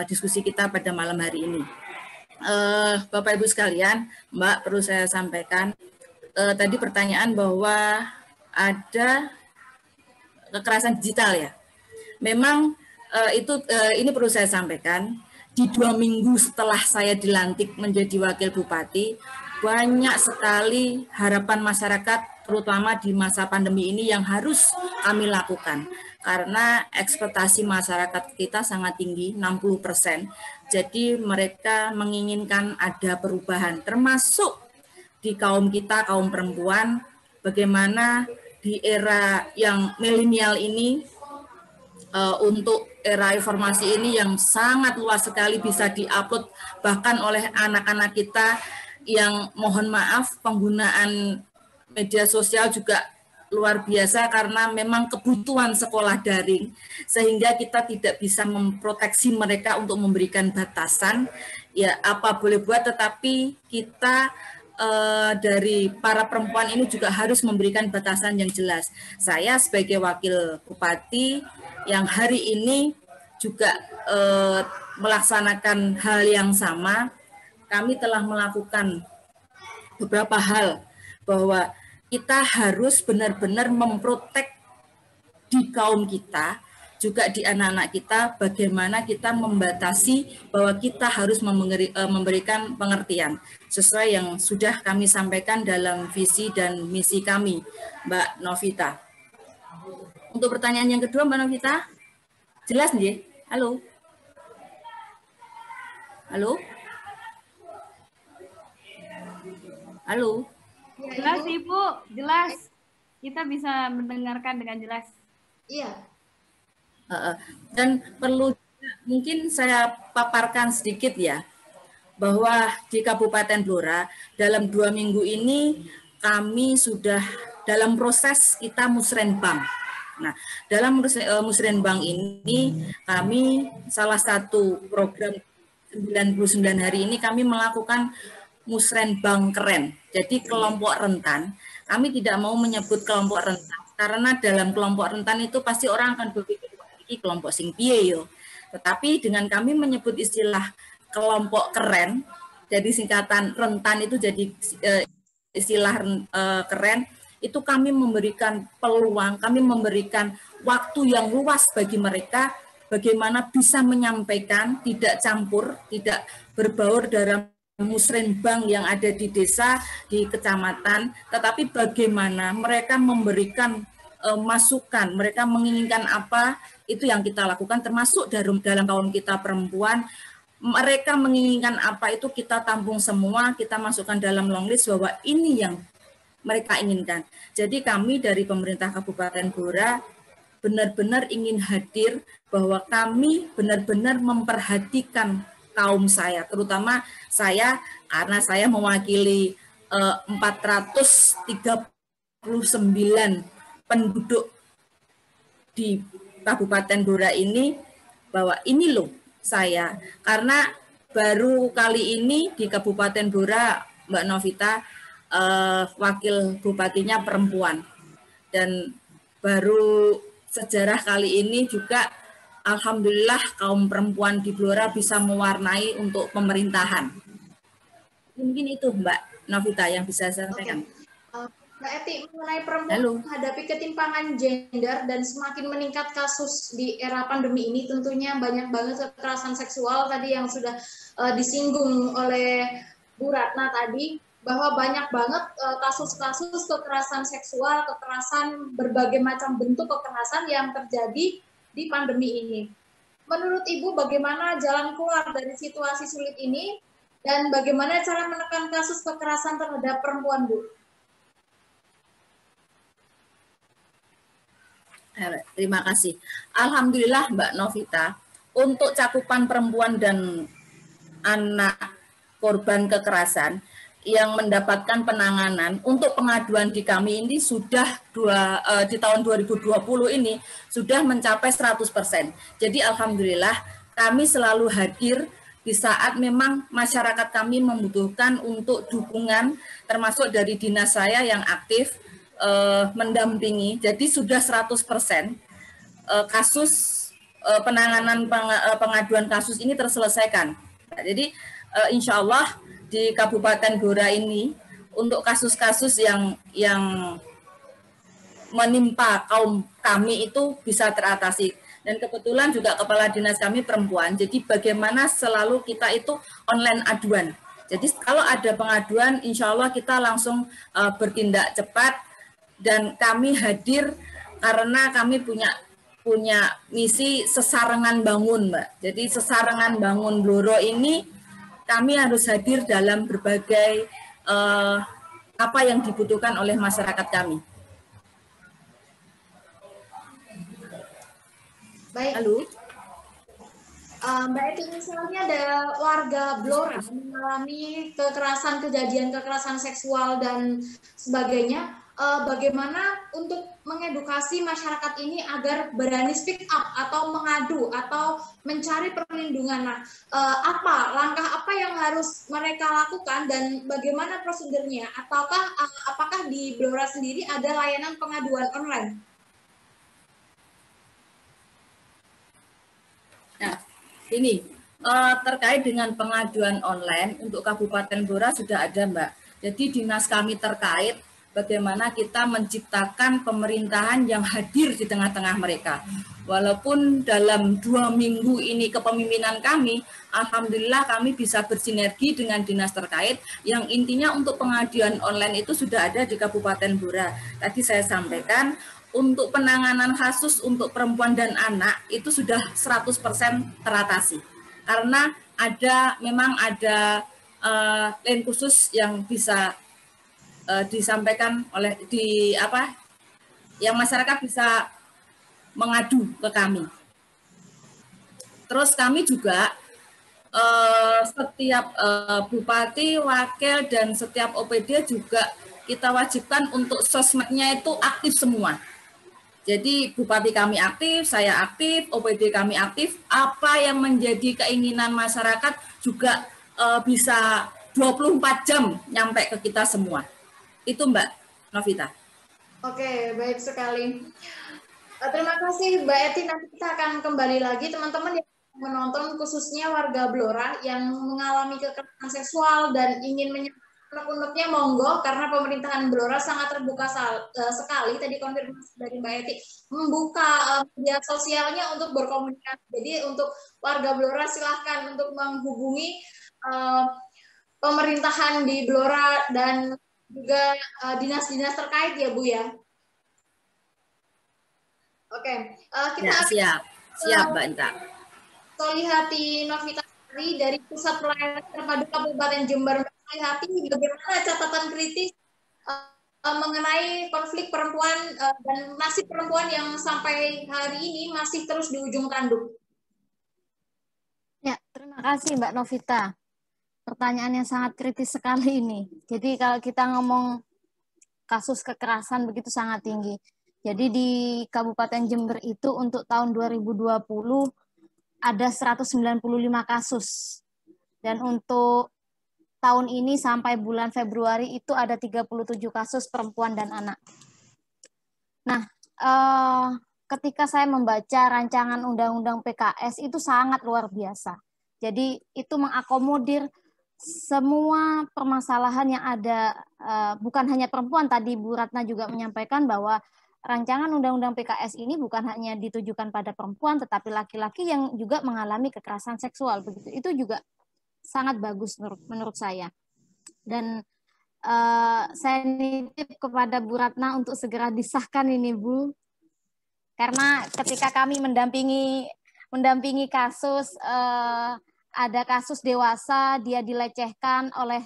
diskusi kita pada malam hari ini. Bapak Ibu sekalian, Mbak, perlu saya sampaikan, tadi pertanyaan bahwa ada kekerasan digital ya. Memang ini perlu saya sampaikan, di 2 minggu setelah saya dilantik menjadi wakil bupati, banyak sekali harapan masyarakat terutama di masa pandemi ini yang harus kami lakukan. Karena ekspektasi masyarakat kita sangat tinggi, 60%. Jadi mereka menginginkan ada perubahan, termasuk di kaum kita, kaum perempuan, bagaimana di era yang milenial ini, untuk era informasi ini yang sangat luas sekali bisa diupload bahkan oleh anak-anak kita yang mohon maaf penggunaan media sosial juga luar biasa karena memang kebutuhan sekolah daring sehingga kita tidak bisa memproteksi mereka untuk memberikan batasan ya apa boleh buat, tetapi kita dari para perempuan ini juga harus memberikan batasan yang jelas. Saya sebagai wakil bupati yang hari ini juga melaksanakan hal yang sama, kami telah melakukan beberapa hal bahwa kita harus benar-benar memprotek di kaum kita, juga di anak-anak kita, bagaimana kita membatasi bahwa kita harus memberikan pengertian sesuai yang sudah kami sampaikan dalam visi dan misi kami, Mbak Novita. Untuk pertanyaan yang kedua, Mbak Novita, jelas nggih? Halo? Halo? Halo? Jelas Ibu, jelas. Kita bisa mendengarkan dengan jelas. Iya. Dan perlu mungkin saya paparkan sedikit ya, bahwa di Kabupaten Blora dalam 2 minggu ini kami sudah dalam proses kita musrenbang. Nah, dalam musrenbang ini kami salah satu program 99 hari ini kami melakukan musrenbang keren. Jadi kelompok rentan, kami tidak mau menyebut kelompok rentan karena dalam kelompok rentan itu pasti orang akan berpikir ini kelompok sing piye yo. Tetapi dengan kami menyebut istilah kelompok keren, jadi singkatan rentan itu jadi istilah keren, itu kami memberikan peluang, kami memberikan waktu yang luas bagi mereka bagaimana bisa menyampaikan, tidak campur, tidak berbaur dalam musrenbang yang ada di desa, di kecamatan, tetapi bagaimana mereka memberikan masukan, mereka menginginkan apa, itu yang kita lakukan, termasuk dalam kaum kita perempuan, mereka menginginkan apa itu kita tampung semua, kita masukkan dalam long list bahwa ini yang mereka inginkan. Jadi kami dari pemerintah Kabupaten Blora benar-benar ingin hadir bahwa kami benar-benar memperhatikan kaum saya, terutama saya karena saya mewakili 439 penduduk di Kabupaten Blora ini, bahwa ini loh saya, karena baru kali ini di Kabupaten Blora, Mbak Novita, wakil bupatinya perempuan, dan baru sejarah kali ini juga alhamdulillah kaum perempuan di Blora bisa mewarnai untuk pemerintahan. Mungkin itu Mbak Novita yang bisa saya sampaikan. Mbak Eti, mengenai perempuan menghadapi ketimpangan gender dan semakin meningkat kasus di era pandemi ini, tentunya banyak banget kekerasan seksual tadi yang sudah disinggung oleh Bu Ratna tadi, bahwa banyak banget kasus-kasus kekerasan seksual, kekerasan, berbagai macam bentuk kekerasan yang terjadi di pandemi ini. Menurut Ibu, bagaimana jalan keluar dari situasi sulit ini dan bagaimana cara menekan kasus kekerasan terhadap perempuan, Bu? Terima kasih. Alhamdulillah Mbak Novita, untuk cakupan perempuan dan anak korban kekerasan yang mendapatkan penanganan untuk pengaduan di kami ini sudah di tahun 2020 ini sudah mencapai 100%. Jadi alhamdulillah kami selalu hadir di saat memang masyarakat kami membutuhkan untuk dukungan, termasuk dari dinas saya yang aktif mendampingi. Jadi sudah 100% kasus penanganan pengaduan kasus ini terselesaikan. Jadi insya Allah di Kabupaten Blora ini untuk kasus-kasus yang menimpa kaum kami itu bisa teratasi. Dan kebetulan juga kepala dinas kami perempuan, jadi bagaimana selalu kita itu online aduan. Jadi kalau ada pengaduan, insya Allah kita langsung bertindak cepat dan kami hadir karena kami punya misi sesarengan bangun, Mbak. Jadi sesarengan bangun Blora ini kami harus hadir dalam berbagai apa yang dibutuhkan oleh masyarakat kami. Baik. Halo. Mbak Eti, misalnya ada warga Blora mengalami kejadian kekerasan seksual dan sebagainya, bagaimana untuk mengedukasi masyarakat ini agar berani speak up atau mengadu atau mencari perlindungan? Nah, langkah apa yang harus mereka lakukan dan bagaimana prosedurnya? Apakah di Blora sendiri ada layanan pengaduan online? Nah, ini terkait dengan pengaduan online untuk Kabupaten Blora sudah ada, Mbak. Jadi dinas kami terkait bagaimana kita menciptakan pemerintahan yang hadir di tengah-tengah mereka. Walaupun dalam 2 minggu ini kepemimpinan kami, alhamdulillah kami bisa bersinergi dengan dinas terkait yang intinya untuk pengaduan online itu sudah ada di Kabupaten Blora. Tadi saya sampaikan untuk penanganan kasus untuk perempuan dan anak itu sudah 100% teratasi. Karena memang ada line khusus yang bisa disampaikan yang masyarakat bisa mengadu ke kami. Terus kami juga setiap bupati, wakil dan setiap OPD juga kita wajibkan untuk sosmednya itu aktif semua. Jadi bupati kami aktif, saya aktif, OPD kami aktif. Apa yang menjadi keinginan masyarakat juga bisa 24 jam nyampe ke kita semua. Itu Mbak Novita. Oke, baik sekali. Terima kasih Mbak Eti. Nanti kita akan kembali lagi teman-teman yang menonton, khususnya warga Blora yang mengalami kekerasan seksual dan ingin menyampaikan unek-uneknya, monggo, karena pemerintahan Blora sangat terbuka sekali. Tadi konfirmasi dari Mbak Eti membuka media sosialnya untuk berkomunikasi. Jadi untuk warga Blora silahkan untuk menghubungi pemerintahan di Blora dan juga dinas-dinas terkait ya Bu ya. Oke, kita ya, siap Mbak Inta. Solihati Novita dari Pusat Pelayanan Terpadu Kabupaten Jember. Solihati, bagaimana catatan kritis mengenai konflik perempuan dan nasib perempuan yang sampai hari ini masih terus di ujung tanduk. Ya, terima kasih Mbak Novita. Pertanyaan yang sangat kritis sekali ini. Jadi kalau kita ngomong kasus kekerasan begitu sangat tinggi. Jadi di Kabupaten Jember itu untuk tahun 2020 ada 195 kasus. Dan untuk tahun ini sampai bulan Februari itu ada 37 kasus perempuan dan anak. Nah, ketika saya membaca rancangan undang-undang PKS itu sangat luar biasa. Jadi itu mengakomodir semua permasalahan yang ada, bukan hanya perempuan. Tadi Bu Ratna juga menyampaikan bahwa rancangan undang-undang PKS ini bukan hanya ditujukan pada perempuan, tetapi laki-laki yang juga mengalami kekerasan seksual. Begitu. Itu juga sangat bagus menurut saya. Dan saya nitip kepada Bu Ratna untuk segera disahkan ini, Bu. Karena ketika kami mendampingi kasus, ada kasus dewasa, dia dilecehkan oleh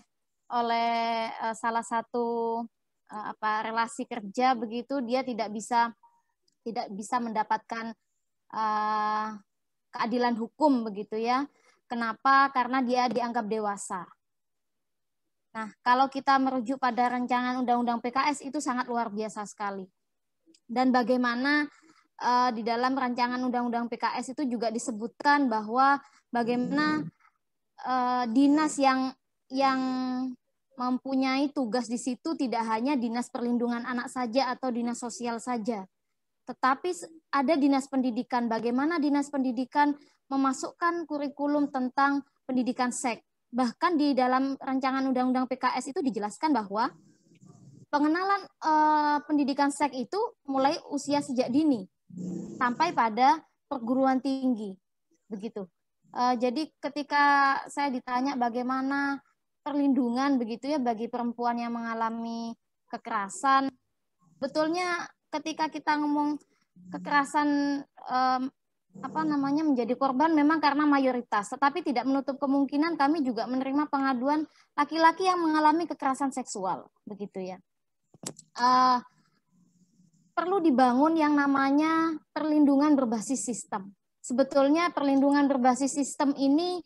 salah satu relasi kerja, begitu dia tidak bisa mendapatkan keadilan hukum, begitu ya. Kenapa? Karena dia dianggap dewasa. Nah, kalau kita merujuk pada rancangan undang-undang PKS itu sangat luar biasa sekali. Dan bagaimana di dalam rancangan undang-undang PKS itu juga disebutkan bahwa bagaimana dinas yang mempunyai tugas di situ tidak hanya dinas perlindungan anak saja atau dinas sosial saja, tetapi ada dinas pendidikan. Bagaimana dinas pendidikan memasukkan kurikulum tentang pendidikan seks. Bahkan di dalam rancangan undang-undang PKS itu dijelaskan bahwa pengenalan pendidikan seks itu mulai usia sejak dini sampai pada perguruan tinggi, begitu. Jadi ketika saya ditanya bagaimana perlindungan begitu ya bagi perempuan yang mengalami kekerasan, betulnya ketika kita ngomong kekerasan menjadi korban memang karena mayoritas, tetapi tidak menutup kemungkinan kami juga menerima pengaduan laki-laki yang mengalami kekerasan seksual, begitu ya. Perlu dibangun yang namanya perlindungan berbasis sistem. Sebetulnya perlindungan berbasis sistem ini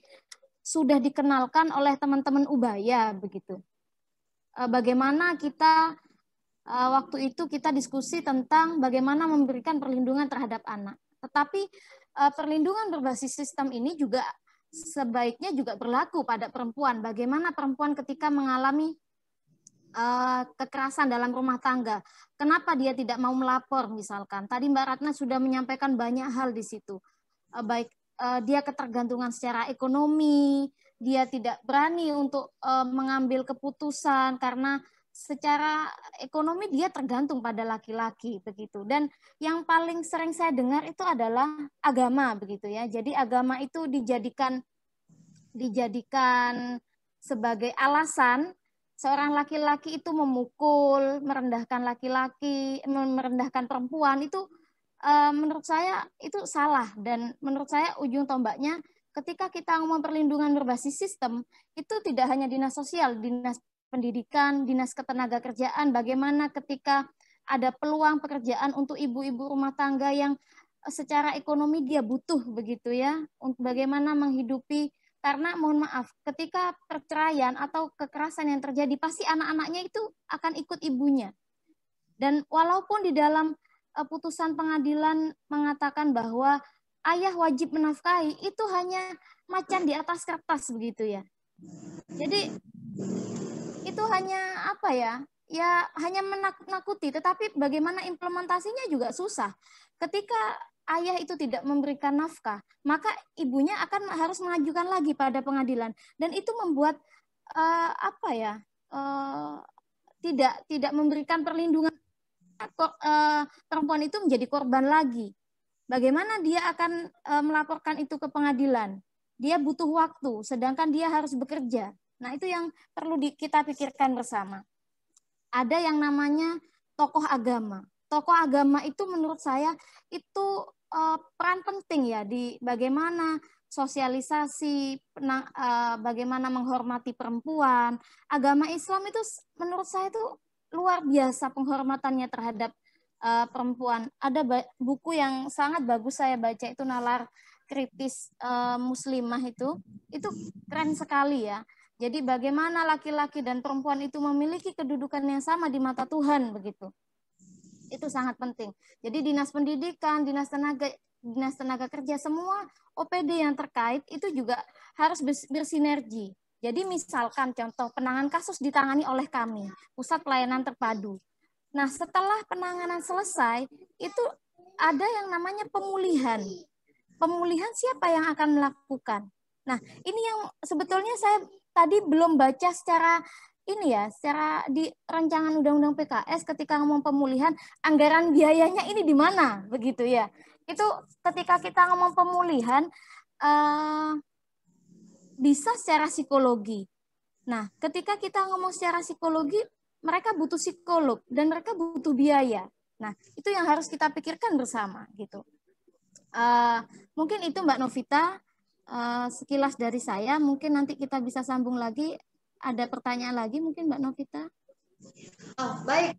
sudah dikenalkan oleh teman-teman Ubaya, begitu. Bagaimana kita waktu itu kita diskusi tentang bagaimana memberikan perlindungan terhadap anak. Tetapi perlindungan berbasis sistem ini juga sebaiknya juga berlaku pada perempuan. Bagaimana perempuan ketika mengalami kekerasan dalam rumah tangga, kenapa dia tidak mau melapor misalkan. Tadi Mbak Ratna sudah menyampaikan banyak hal di situ. Baik dia ketergantungan secara ekonomi, dia tidak berani untuk mengambil keputusan karena secara ekonomi dia tergantung pada laki-laki, begitu. Dan yang paling sering saya dengar itu adalah agama, begitu ya. Jadi agama itu dijadikan sebagai alasan seorang laki-laki itu memukul, merendahkan laki-laki, merendahkan perempuan. Itu menurut saya itu salah. Dan menurut saya ujung tombaknya ketika kita ngomong perlindungan berbasis sistem, itu tidak hanya dinas sosial, dinas pendidikan, dinas ketenagakerjaan, bagaimana ketika ada peluang pekerjaan untuk ibu-ibu rumah tangga yang secara ekonomi dia butuh, begitu ya, untuk bagaimana menghidupi. Karena mohon maaf, ketika perceraian atau kekerasan yang terjadi, pasti anak-anaknya itu akan ikut ibunya. Dan walaupun di dalam putusan pengadilan mengatakan bahwa ayah wajib menafkahi, itu hanya macan di atas kertas, begitu ya. Jadi itu hanya hanya menakuti, tetapi bagaimana implementasinya juga susah. Ketika ayah itu tidak memberikan nafkah, maka ibunya akan harus mengajukan lagi pada pengadilan, dan itu membuat tidak memberikan perlindungan. Perempuan itu menjadi korban lagi. Bagaimana dia akan melaporkan itu ke pengadilan? Dia butuh waktu, sedangkan dia harus bekerja. Nah, itu yang perlu kita pikirkan bersama. Ada yang namanya tokoh agama. Tokoh agama itu menurut saya itu peran penting ya di bagaimana sosialisasi, bagaimana menghormati perempuan. Agama Islam itu menurut saya itu luar biasa penghormatannya terhadap perempuan. Ada buku yang sangat bagus saya baca, itu Nalar Kritis Muslimah, itu keren sekali ya. Jadi bagaimana laki-laki dan perempuan itu memiliki kedudukan yang sama di mata Tuhan begitu. Itu sangat penting. Jadi dinas pendidikan, dinas tenaga kerja, semua OPD yang terkait itu juga harus bersinergi. Jadi misalkan contoh penanganan kasus ditangani oleh kami, Pusat Pelayanan Terpadu. Nah, setelah penanganan selesai, itu ada yang namanya pemulihan. Pemulihan siapa yang akan melakukan? Nah, ini yang sebetulnya saya tadi belum baca secara ini ya, secara di rancangan undang-undang PKS ketika ngomong pemulihan, anggaran biayanya ini di mana, begitu ya. Itu ketika kita ngomong pemulihan, bisa secara psikologi. Nah, ketika kita ngomong secara psikologi, mereka butuh psikolog dan mereka butuh biaya. Nah, itu yang harus kita pikirkan bersama gitu. Mungkin itu Mbak Novita, sekilas dari saya. Mungkin nanti kita bisa sambung lagi. Ada pertanyaan lagi mungkin Mbak Novita? Oh, baik.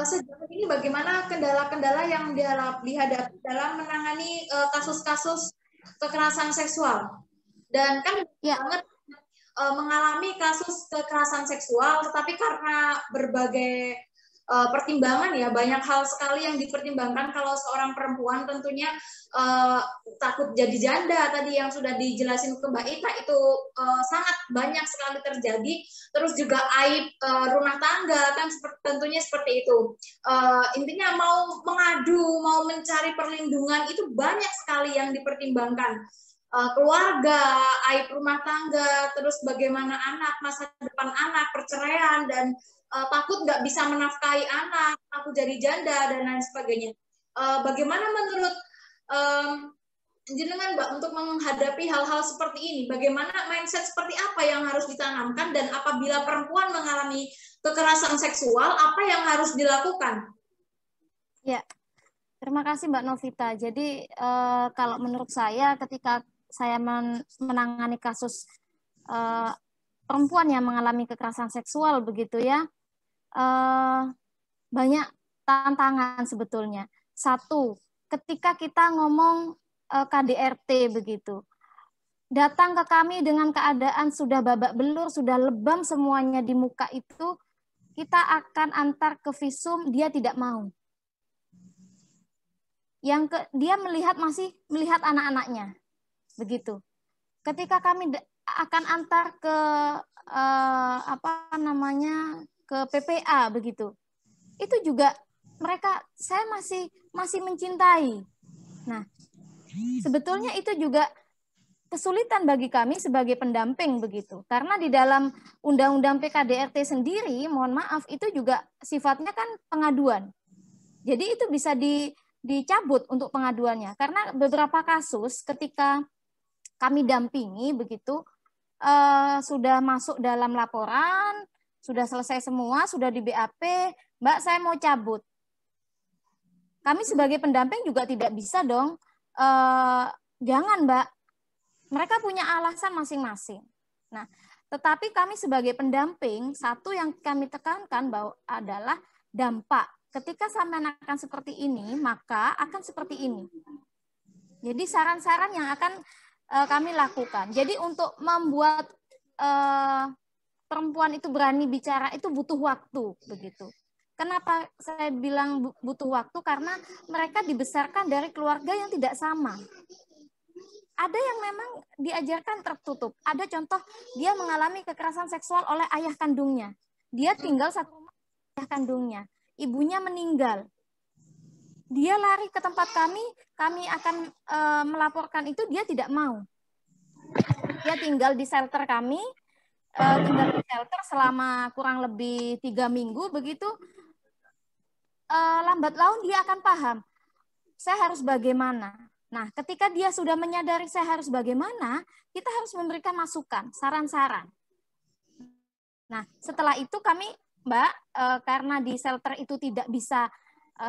Sejauh ini bagaimana kendala-kendala yang dihadapi dalam menangani kasus-kasus kekerasan seksual? Dan kan banget mengalami kasus kekerasan seksual, tetapi karena berbagai pertimbangan ya, banyak hal sekali yang dipertimbangkan kalau seorang perempuan tentunya takut jadi janda tadi yang sudah dijelasin ke Mbak Ita itu sangat banyak sekali terjadi. Terus juga aib rumah tangga kan tentunya seperti itu. Intinya mau mengadu, mau mencari perlindungan itu banyak sekali yang dipertimbangkan. Keluarga, aib rumah tangga, terus bagaimana anak, masa depan anak, perceraian, dan takut nggak bisa menafkahi anak, takut jadi janda, dan lain sebagainya. Bagaimana menurut jenengan Mbak untuk menghadapi hal-hal seperti ini? Bagaimana mindset seperti apa yang harus ditanamkan, dan apabila perempuan mengalami kekerasan seksual, apa yang harus dilakukan? Ya, terima kasih Mbak Novita. Jadi kalau menurut saya ketika saya menangani kasus perempuan yang mengalami kekerasan seksual begitu ya, banyak tantangan sebetulnya. Satu, ketika kita ngomong KDRT begitu, datang ke kami dengan keadaan sudah babak belur, sudah lebam semuanya di muka itu, kita akan antar ke visum, dia tidak mau. Dia masih melihat anak-anaknya. Begitu. Ketika kami akan antar ke ke PPA begitu, itu juga saya masih mencintai. Nah, sebetulnya itu juga kesulitan bagi kami sebagai pendamping begitu, karena di dalam Undang-Undang PKDRT sendiri, mohon maaf, itu juga sifatnya kan pengaduan. Jadi itu bisa dicabut untuk pengaduannya, karena beberapa kasus ketika kami dampingi begitu, sudah masuk dalam laporan, sudah selesai semua, sudah di BAP, Mbak saya mau cabut. Kami sebagai pendamping juga tidak bisa dong, jangan Mbak, mereka punya alasan masing-masing. Nah, tetapi kami sebagai pendamping, satu yang kami tekankan bahwa adalah dampak. Ketika sampean akan seperti ini, maka akan seperti ini. Jadi saran-saran yang akan kami lakukan. Jadi untuk membuat perempuan itu berani bicara itu butuh waktu begitu. Kenapa saya bilang butuh waktu? Karena mereka dibesarkan dari keluarga yang tidak sama. Ada yang memang diajarkan tertutup. Ada contoh dia mengalami kekerasan seksual oleh ayah kandungnya. Dia tinggal satu rumah dengan ayah kandungnya. Ibunya meninggal. Dia lari ke tempat kami akan melaporkan itu, dia tidak mau. Dia tinggal di shelter kami, selama kurang lebih 3 minggu begitu. Lambat laun dia akan paham, saya harus bagaimana. Nah, ketika dia sudah menyadari saya harus bagaimana, kita harus memberikan masukan, saran-saran. Nah, setelah itu kami, Mbak, karena di shelter itu tidak bisa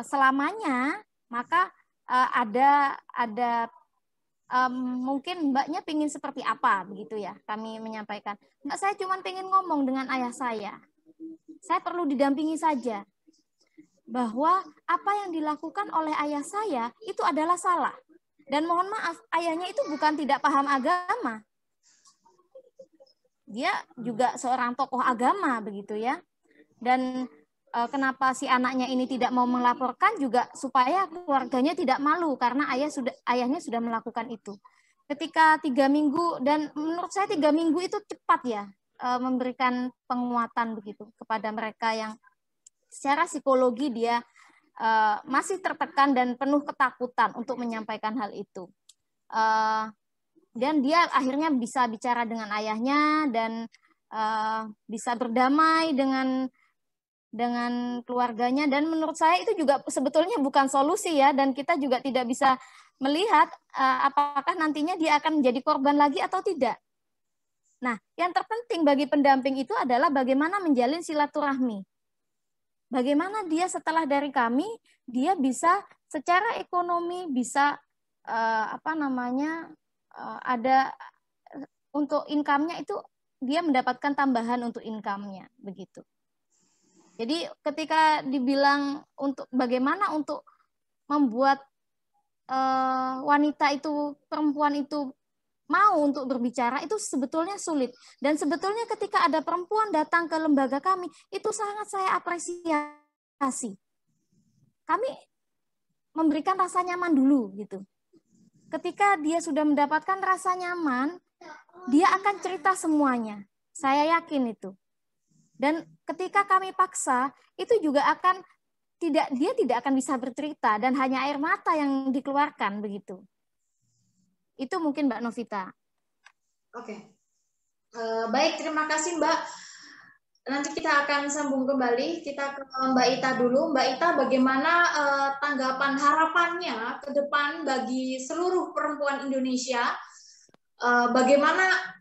selamanya, maka ada mungkin Mbaknya pingin seperti apa begitu ya, kami menyampaikan, Mbak saya cuma pengen ngomong dengan ayah saya. Saya perlu didampingi saja. Bahwa apa yang dilakukan oleh ayah saya itu adalah salah. Dan mohon maaf, ayahnya itu bukan tidak paham agama. Dia juga seorang tokoh agama begitu ya. Dan kenapa si anaknya ini tidak mau melaporkan juga supaya keluarganya tidak malu karena ayahnya sudah melakukan itu. Ketika 3 minggu, dan menurut saya 3 minggu itu cepat ya, memberikan penguatan begitu kepada mereka yang secara psikologi dia masih tertekan dan penuh ketakutan untuk menyampaikan hal itu. Dan dia akhirnya bisa bicara dengan ayahnya dan bisa berdamai dengan keluarganya, dan menurut saya itu juga sebetulnya bukan solusi ya, dan kita juga tidak bisa melihat apakah nantinya dia akan menjadi korban lagi atau tidak. Nah, yang terpenting bagi pendamping itu adalah bagaimana menjalin silaturahmi. Bagaimana dia setelah dari kami, dia bisa secara ekonomi bisa ada untuk income-nya itu dia mendapatkan tambahan untuk income-nya begitu. Jadi ketika dibilang untuk bagaimana untuk membuat wanita itu, perempuan itu mau untuk berbicara, itu sebetulnya sulit. Dan sebetulnya ketika ada perempuan datang ke lembaga kami, itu sangat saya apresiasi. Kami memberikan rasa nyaman dulu gitu. Ketika dia sudah mendapatkan rasa nyaman, dia akan cerita semuanya. Saya yakin itu. Dan ketika kami paksa, itu juga dia tidak akan bisa bercerita dan hanya air mata yang dikeluarkan begitu. Itu mungkin Mbak Novita. Oke. Baik, terima kasih Mbak. Nanti kita akan sambung kembali. Kita ke Mbak Ita dulu. Mbak Ita, bagaimana tanggapan harapannya ke depan bagi seluruh perempuan Indonesia? Bagaimana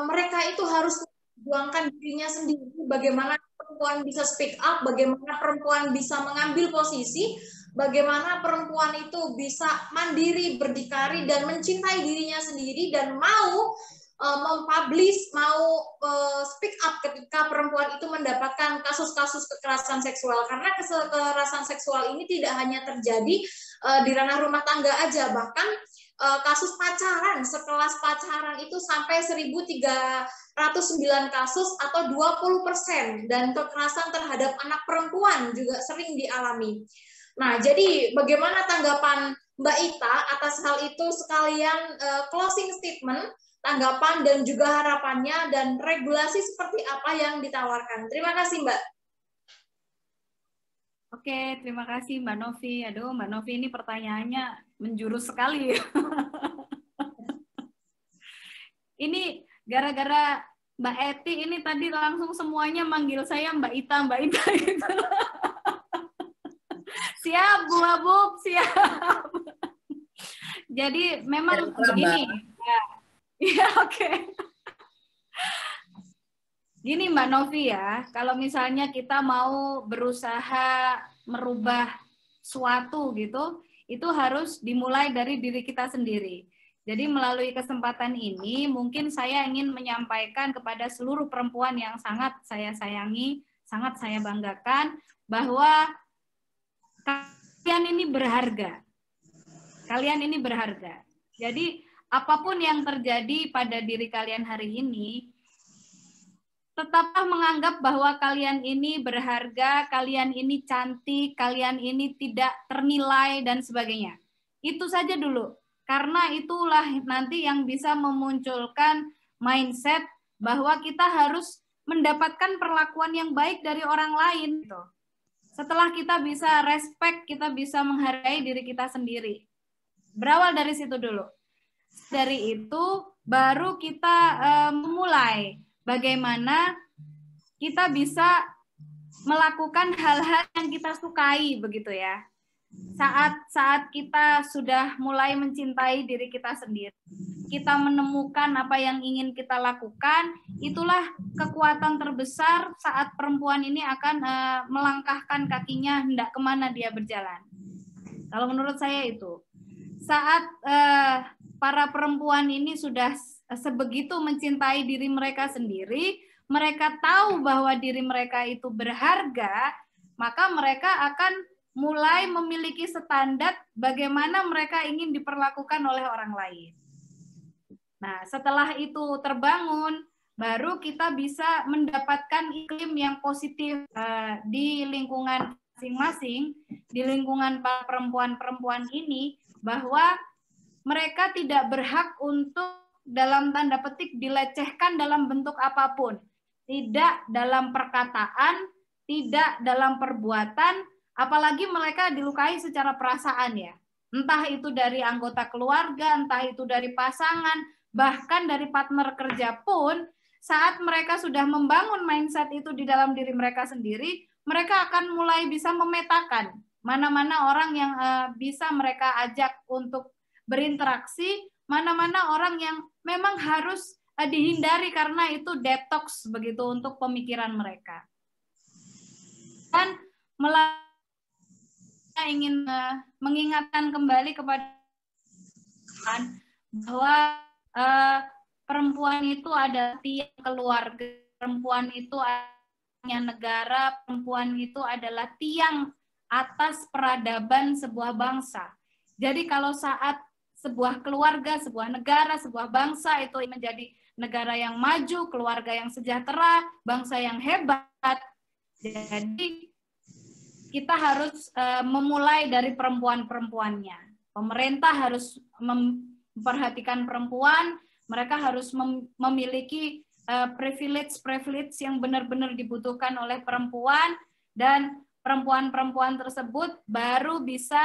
mereka itu harus memperjuangkan dirinya sendiri? Bagaimana perempuan bisa speak up? Bagaimana perempuan bisa mengambil posisi? Bagaimana perempuan itu bisa mandiri, berdikari, dan mencintai dirinya sendiri dan mau mempublish, mau speak up ketika perempuan itu mendapatkan kasus-kasus kekerasan seksual. Karena kekerasan seksual ini tidak hanya terjadi di ranah rumah tangga aja, bahkan kasus pacaran, sekelas pacaran itu sampai 1.309 kasus atau 20%, dan kekerasan terhadap anak perempuan juga sering dialami. Nah, jadi bagaimana tanggapan Mbak Ita atas hal itu, sekalian closing statement, tanggapan dan juga harapannya, dan regulasi seperti apa yang ditawarkan. Terima kasih, Mbak. Oke, terima kasih Mbak Novi. Aduh, Mbak Novi ini pertanyaannya menjurus sekali. Ini gara-gara Mbak Eti ini tadi langsung semuanya manggil saya Mbak Ita, Mbak Ita gitu. Siap, Bu Abub, siap. Jadi memang begini. Ya, oke. Gini Mbak Novi ya, kalau misalnya kita mau berusaha merubah suatu gitu, itu harus dimulai dari diri kita sendiri. Jadi melalui kesempatan ini, mungkin saya ingin menyampaikan kepada seluruh perempuan yang sangat saya sayangi, sangat saya banggakan, bahwa kalian ini berharga. Kalian ini berharga. Jadi apapun yang terjadi pada diri kalian hari ini, tetaplah menganggap bahwa kalian ini berharga, kalian ini cantik, kalian ini tidak ternilai, dan sebagainya. Itu saja dulu. Karena itulah nanti yang bisa memunculkan mindset bahwa kita harus mendapatkan perlakuan yang baik dari orang lain. Setelah kita bisa respect, kita bisa menghargai diri kita sendiri. Berawal dari situ dulu. Dari itu baru kita memulai bagaimana kita bisa melakukan hal-hal yang kita sukai begitu ya. Saat kita sudah mulai mencintai diri kita sendiri, kita menemukan apa yang ingin kita lakukan, itulah kekuatan terbesar saat perempuan ini akan melangkahkan kakinya hendak kemana dia berjalan. Kalau menurut saya itu. Saat para perempuan ini sudah sebegitu mencintai diri mereka sendiri, mereka tahu bahwa diri mereka itu berharga, maka mereka akan mulai memiliki standar bagaimana mereka ingin diperlakukan oleh orang lain. Nah, setelah itu terbangun, baru kita bisa mendapatkan iklim yang positif di lingkungan masing-masing, di lingkungan para perempuan-perempuan ini, bahwa mereka tidak berhak untuk dalam tanda petik dilecehkan dalam bentuk apapun. Tidak dalam perkataan, tidak dalam perbuatan, apalagi mereka dilukai secara perasaan ya. Entah itu dari anggota keluarga, entah itu dari pasangan, bahkan dari partner kerja pun, saat mereka sudah membangun mindset itu di dalam diri mereka sendiri, mereka akan mulai bisa memetakan mana-mana orang yang bisa mereka ajak untuk berinteraksi, mana-mana orang yang memang harus dihindari karena itu detox begitu untuk pemikiran mereka. Dan ingin mengingatkan kembali kepada bahwa perempuan itu ada tiang keluarga, perempuan itu hanya negara, perempuan itu adalah tiang atas peradaban sebuah bangsa. Jadi kalau saat sebuah keluarga, sebuah negara, sebuah bangsa itu menjadi negara yang maju, keluarga yang sejahtera, bangsa yang hebat, jadi kita harus memulai dari perempuan-perempuannya. Pemerintah harus memperhatikan perempuan, mereka harus memiliki privilege yang benar-benar dibutuhkan oleh perempuan, dan perempuan-perempuan tersebut baru bisa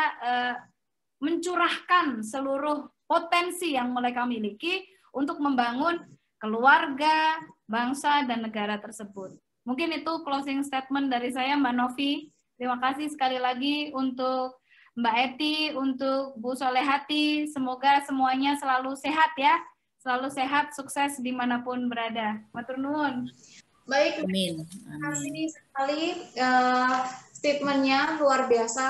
mencurahkan seluruh potensi yang mereka miliki untuk membangun keluarga, bangsa, dan negara tersebut. Mungkin itu closing statement dari saya, Mbak Novi. Terima kasih sekali lagi untuk Mbak Eti, untuk Bu Solehati. Semoga semuanya selalu sehat ya. Selalu sehat, sukses dimanapun berada. Matur nuwun. Baik, Amin. Terima kasih sekali statementnya luar biasa.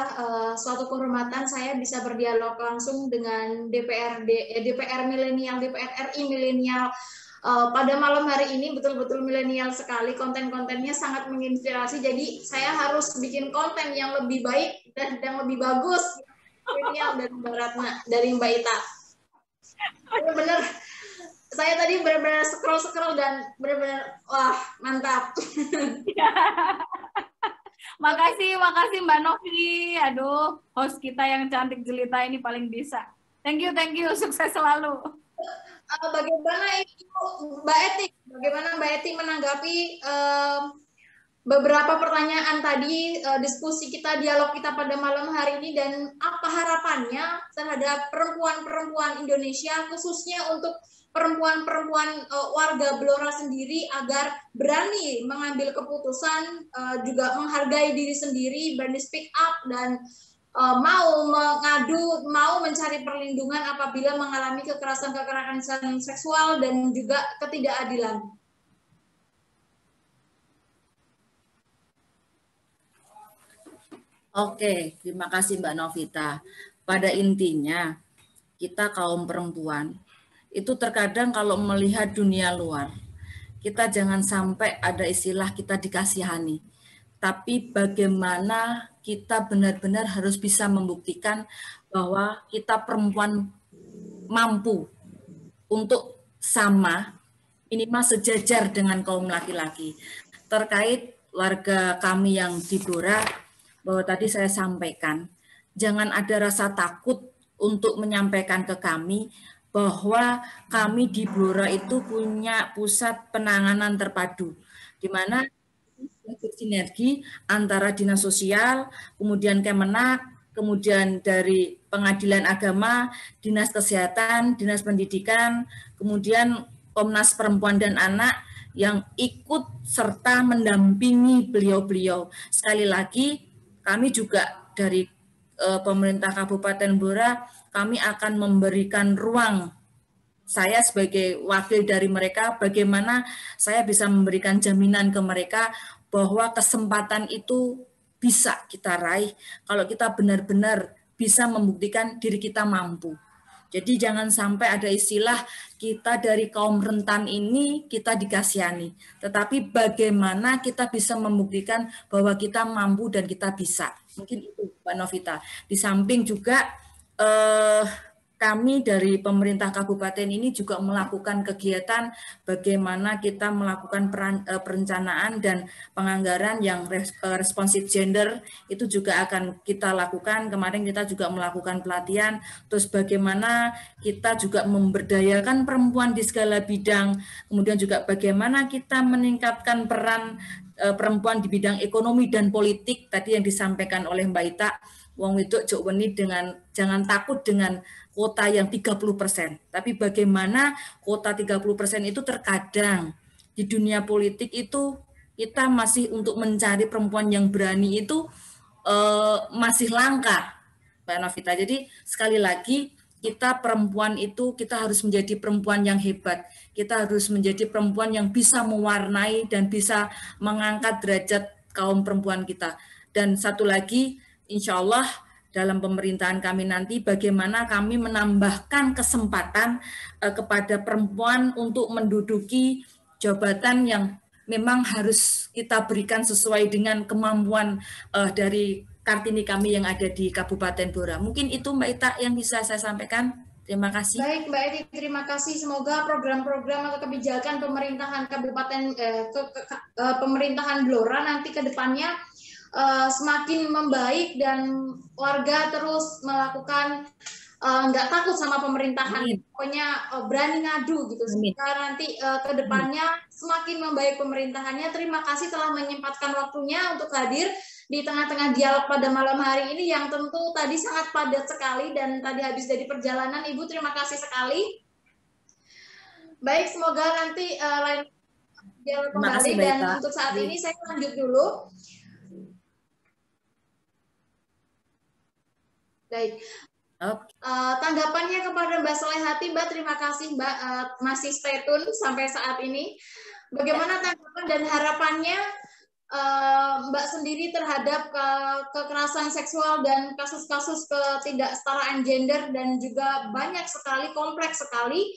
Suatu kehormatan saya bisa berdialog langsung dengan DPR milenial, DPR RI milenial. Pada malam hari ini betul-betul milenial sekali, konten-kontennya sangat menginspirasi. Jadi saya harus bikin konten yang lebih baik dan yang lebih bagus milenial dari Mbak Ratna, dari Mbak Ita. Benar-benar saya tadi benar-benar scroll dan benar-benar wah mantap. Makasih Mbak Novi. Aduh, host kita yang cantik jelita ini paling bisa. Thank you, sukses selalu. Bagaimana itu Mbak Eti menanggapi beberapa pertanyaan tadi, diskusi kita, dialog kita pada malam hari ini, dan apa harapannya terhadap perempuan-perempuan Indonesia, khususnya untuk perempuan-perempuan warga Blora sendiri agar berani mengambil keputusan, juga menghargai diri sendiri, berani speak up, dan mau mengadu, mau mencari perlindungan apabila mengalami kekerasan seksual dan juga ketidakadilan. Oke, terima kasih Mbak Novita. Pada intinya, kita kaum perempuan, itu terkadang kalau melihat dunia luar, kita jangan sampai ada istilah kita dikasihani. Tapi bagaimana kita benar-benar harus bisa membuktikan bahwa kita perempuan mampu untuk sama, minimal sejajar dengan kaum laki-laki. Terkait warga kami yang di Blora, bahwa tadi saya sampaikan, jangan ada rasa takut untuk menyampaikan ke kami bahwa kami di Blora itu punya pusat penanganan terpadu, di mana bersinergi antara dinas sosial, kemudian Kemenak, kemudian dari pengadilan agama, dinas kesehatan, dinas pendidikan, kemudian Komnas Perempuan dan Anak yang ikut serta mendampingi beliau-beliau. Sekali lagi, kami juga dari pemerintah Kabupaten Blora, kami akan memberikan ruang. Saya sebagai wakil dari mereka, bagaimana saya bisa memberikan jaminan ke mereka bahwa kesempatan itu bisa kita raih kalau kita benar-benar bisa membuktikan diri kita mampu. Jadi jangan sampai ada istilah kita dari kaum rentan ini kita dikasihani. Tetapi bagaimana kita bisa membuktikan bahwa kita mampu dan kita bisa. Mungkin itu Mbak Novita. Di samping juga kami dari pemerintah kabupaten ini juga melakukan kegiatan bagaimana kita melakukan perencanaan dan penganggaran yang responsif gender, itu juga akan kita lakukan. Kemarin kita juga melakukan pelatihan, terus bagaimana kita juga memberdayakan perempuan di segala bidang, kemudian juga bagaimana kita meningkatkan peran perempuan di bidang ekonomi dan politik, tadi yang disampaikan oleh Mbak Ita, wong wedok jok weni dengan jangan takut dengan kuota yang 30%. Tapi bagaimana kuota 30% itu terkadang di dunia politik itu kita masih untuk mencari perempuan yang berani itu masih langka, Mbak Novita. Jadi sekali lagi kita perempuan itu kita harus menjadi perempuan yang hebat. Kita harus menjadi perempuan yang bisa mewarnai dan bisa mengangkat derajat kaum perempuan kita. Dan satu lagi, insya Allah dalam pemerintahan kami nanti bagaimana kami menambahkan kesempatan kepada perempuan untuk menduduki jabatan yang memang harus kita berikan sesuai dengan kemampuan dari Kartini kami yang ada di Kabupaten Blora. Mungkin itu Mbak Ita yang bisa saya sampaikan. Terima kasih. Baik Mbak Eti, terima kasih. Semoga program-program atau kebijakan pemerintahan Kabupaten pemerintahan Blora nanti ke depannya semakin membaik dan warga terus melakukan nggak takut sama pemerintahan. Amin. Pokoknya berani ngadu gitu. Semoga nanti ke depannya semakin membaik pemerintahannya. Terima kasih telah menyempatkan waktunya untuk hadir di tengah-tengah dialog pada malam hari ini yang tentu tadi sangat padat sekali dan tadi habis dari perjalanan. Ibu terima kasih sekali. Baik, semoga nanti lain dialog kembali dan untuk saat ini saya lanjut dulu. Baik. Tanggapannya kepada Mbak Solehati, Mbak terima kasih Mbak masih stay tune sampai saat ini. Bagaimana tanggapan dan harapannya Mbak sendiri terhadap kekerasan seksual dan kasus-kasus ketidaksetaraan gender dan juga banyak sekali, kompleks sekali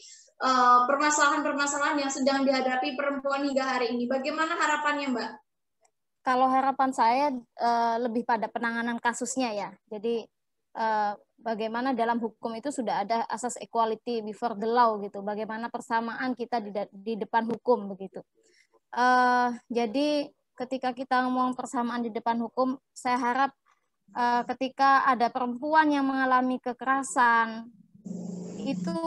permasalahan-permasalahan yang sedang dihadapi perempuan hingga hari ini. Bagaimana harapannya Mbak? Kalau harapan saya lebih pada penanganan kasusnya ya. Jadi bagaimana dalam hukum itu sudah ada asas equality before the law gitu. Bagaimana persamaan kita di depan hukum begitu. Jadi ketika kita ngomong persamaan di depan hukum, saya harap ketika ada perempuan yang mengalami kekerasan, itu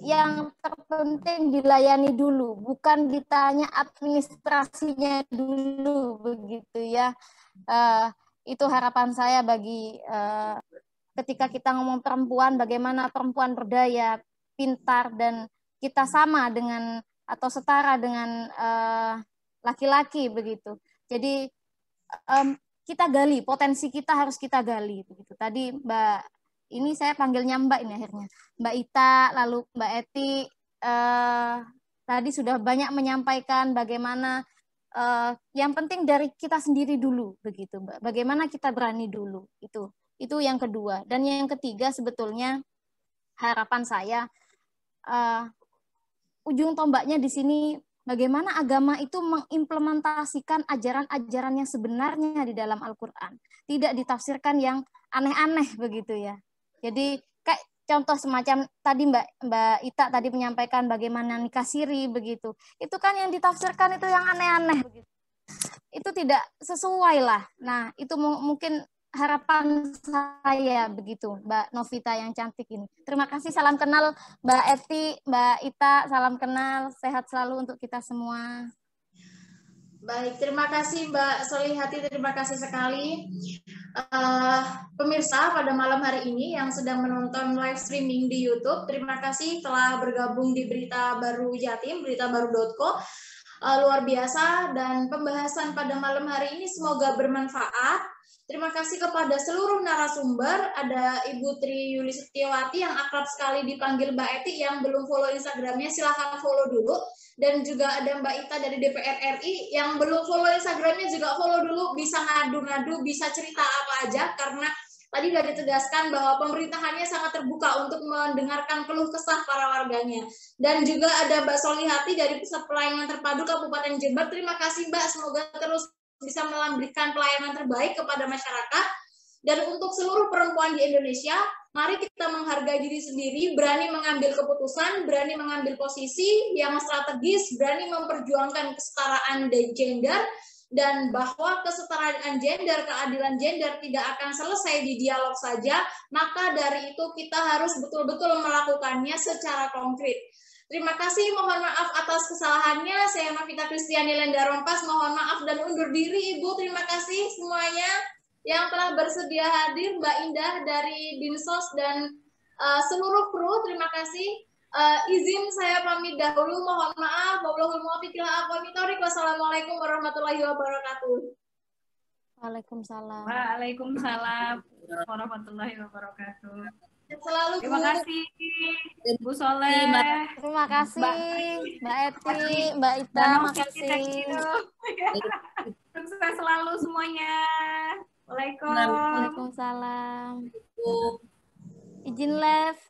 yang terpenting dilayani dulu, bukan ditanya administrasinya dulu, begitu ya. Itu harapan saya bagi ketika kita ngomong perempuan, bagaimana perempuan berdaya, pintar, dan kita sama dengan atau setara dengan laki-laki begitu. Jadi kita gali, potensi kita harus kita gali begitu. Tadi Mbak, ini saya panggilnya Mbak ini akhirnya. Mbak Ita, lalu Mbak Eti tadi sudah banyak menyampaikan bagaimana yang penting dari kita sendiri dulu begitu, Mbak. Bagaimana kita berani dulu itu yang kedua. Dan yang ketiga sebetulnya harapan saya ujung tombaknya di sini. Bagaimana agama itu mengimplementasikan ajaran-ajaran yang sebenarnya di dalam Al-Quran. Tidak ditafsirkan yang aneh-aneh begitu ya. Jadi kayak contoh semacam tadi Mbak Ita tadi menyampaikan bagaimana nikah siri begitu. Itu kan yang ditafsirkan itu yang aneh-aneh begitu. Itu tidak sesuai lah. Nah itu mungkin harapan saya begitu, Mbak Novita yang cantik ini. Terima kasih, salam kenal Mbak Eti, Mbak Ita, salam kenal, sehat selalu untuk kita semua. Baik, terima kasih Mbak Solihati, terima kasih sekali. Pemirsa pada malam hari ini yang sedang menonton live streaming di YouTube, terima kasih telah bergabung di Berita Baru Jatim, beritabaru.co. Luar biasa dan pembahasan pada malam hari ini semoga bermanfaat. Terima kasih kepada seluruh narasumber. Ada Ibu Tri Yuli Setiawati yang akrab sekali dipanggil Mbak Eti, yang belum follow Instagramnya silahkan follow dulu. Dan juga ada Mbak Ita dari DPR RI yang belum follow Instagramnya juga follow dulu. Bisa ngadu-ngadu, bisa cerita apa aja karena tadi sudah ditegaskan bahwa pemerintahannya sangat terbuka untuk mendengarkan keluh kesah para warganya. Dan juga ada Mbak Solihati dari Pusat Pelayanan Terpadu Kabupaten Jember. Terima kasih Mbak, semoga terus bisa memberikan pelayanan terbaik kepada masyarakat. Dan untuk seluruh perempuan di Indonesia, mari kita menghargai diri sendiri, berani mengambil keputusan, berani mengambil posisi yang strategis, berani memperjuangkan kesetaraan gender, dan bahwa kesetaraan gender, keadilan gender tidak akan selesai di dialog saja, maka dari itu kita harus betul-betul melakukannya secara konkret. Terima kasih, mohon maaf atas kesalahannya. Saya Novita Kristiani Lenda Rompas, mohon maaf dan undur diri Ibu. Terima kasih semuanya yang telah bersedia hadir, Mbak Indah dari Dinsos dan seluruh kru, terima kasih. Izin saya pamit dahulu, mohon maaf. Wassalamualaikum warahmatullahi wabarakatuh. Waalaikumsalam. Waalaikumsalam warahmatullahi wabarakatuh. Selalu terima kasih Bu Soleh. Terima kasih Mbak Eti, Mbak Ita, makasih. Sukses selalu semuanya. Waalaikumsalam. Izin live.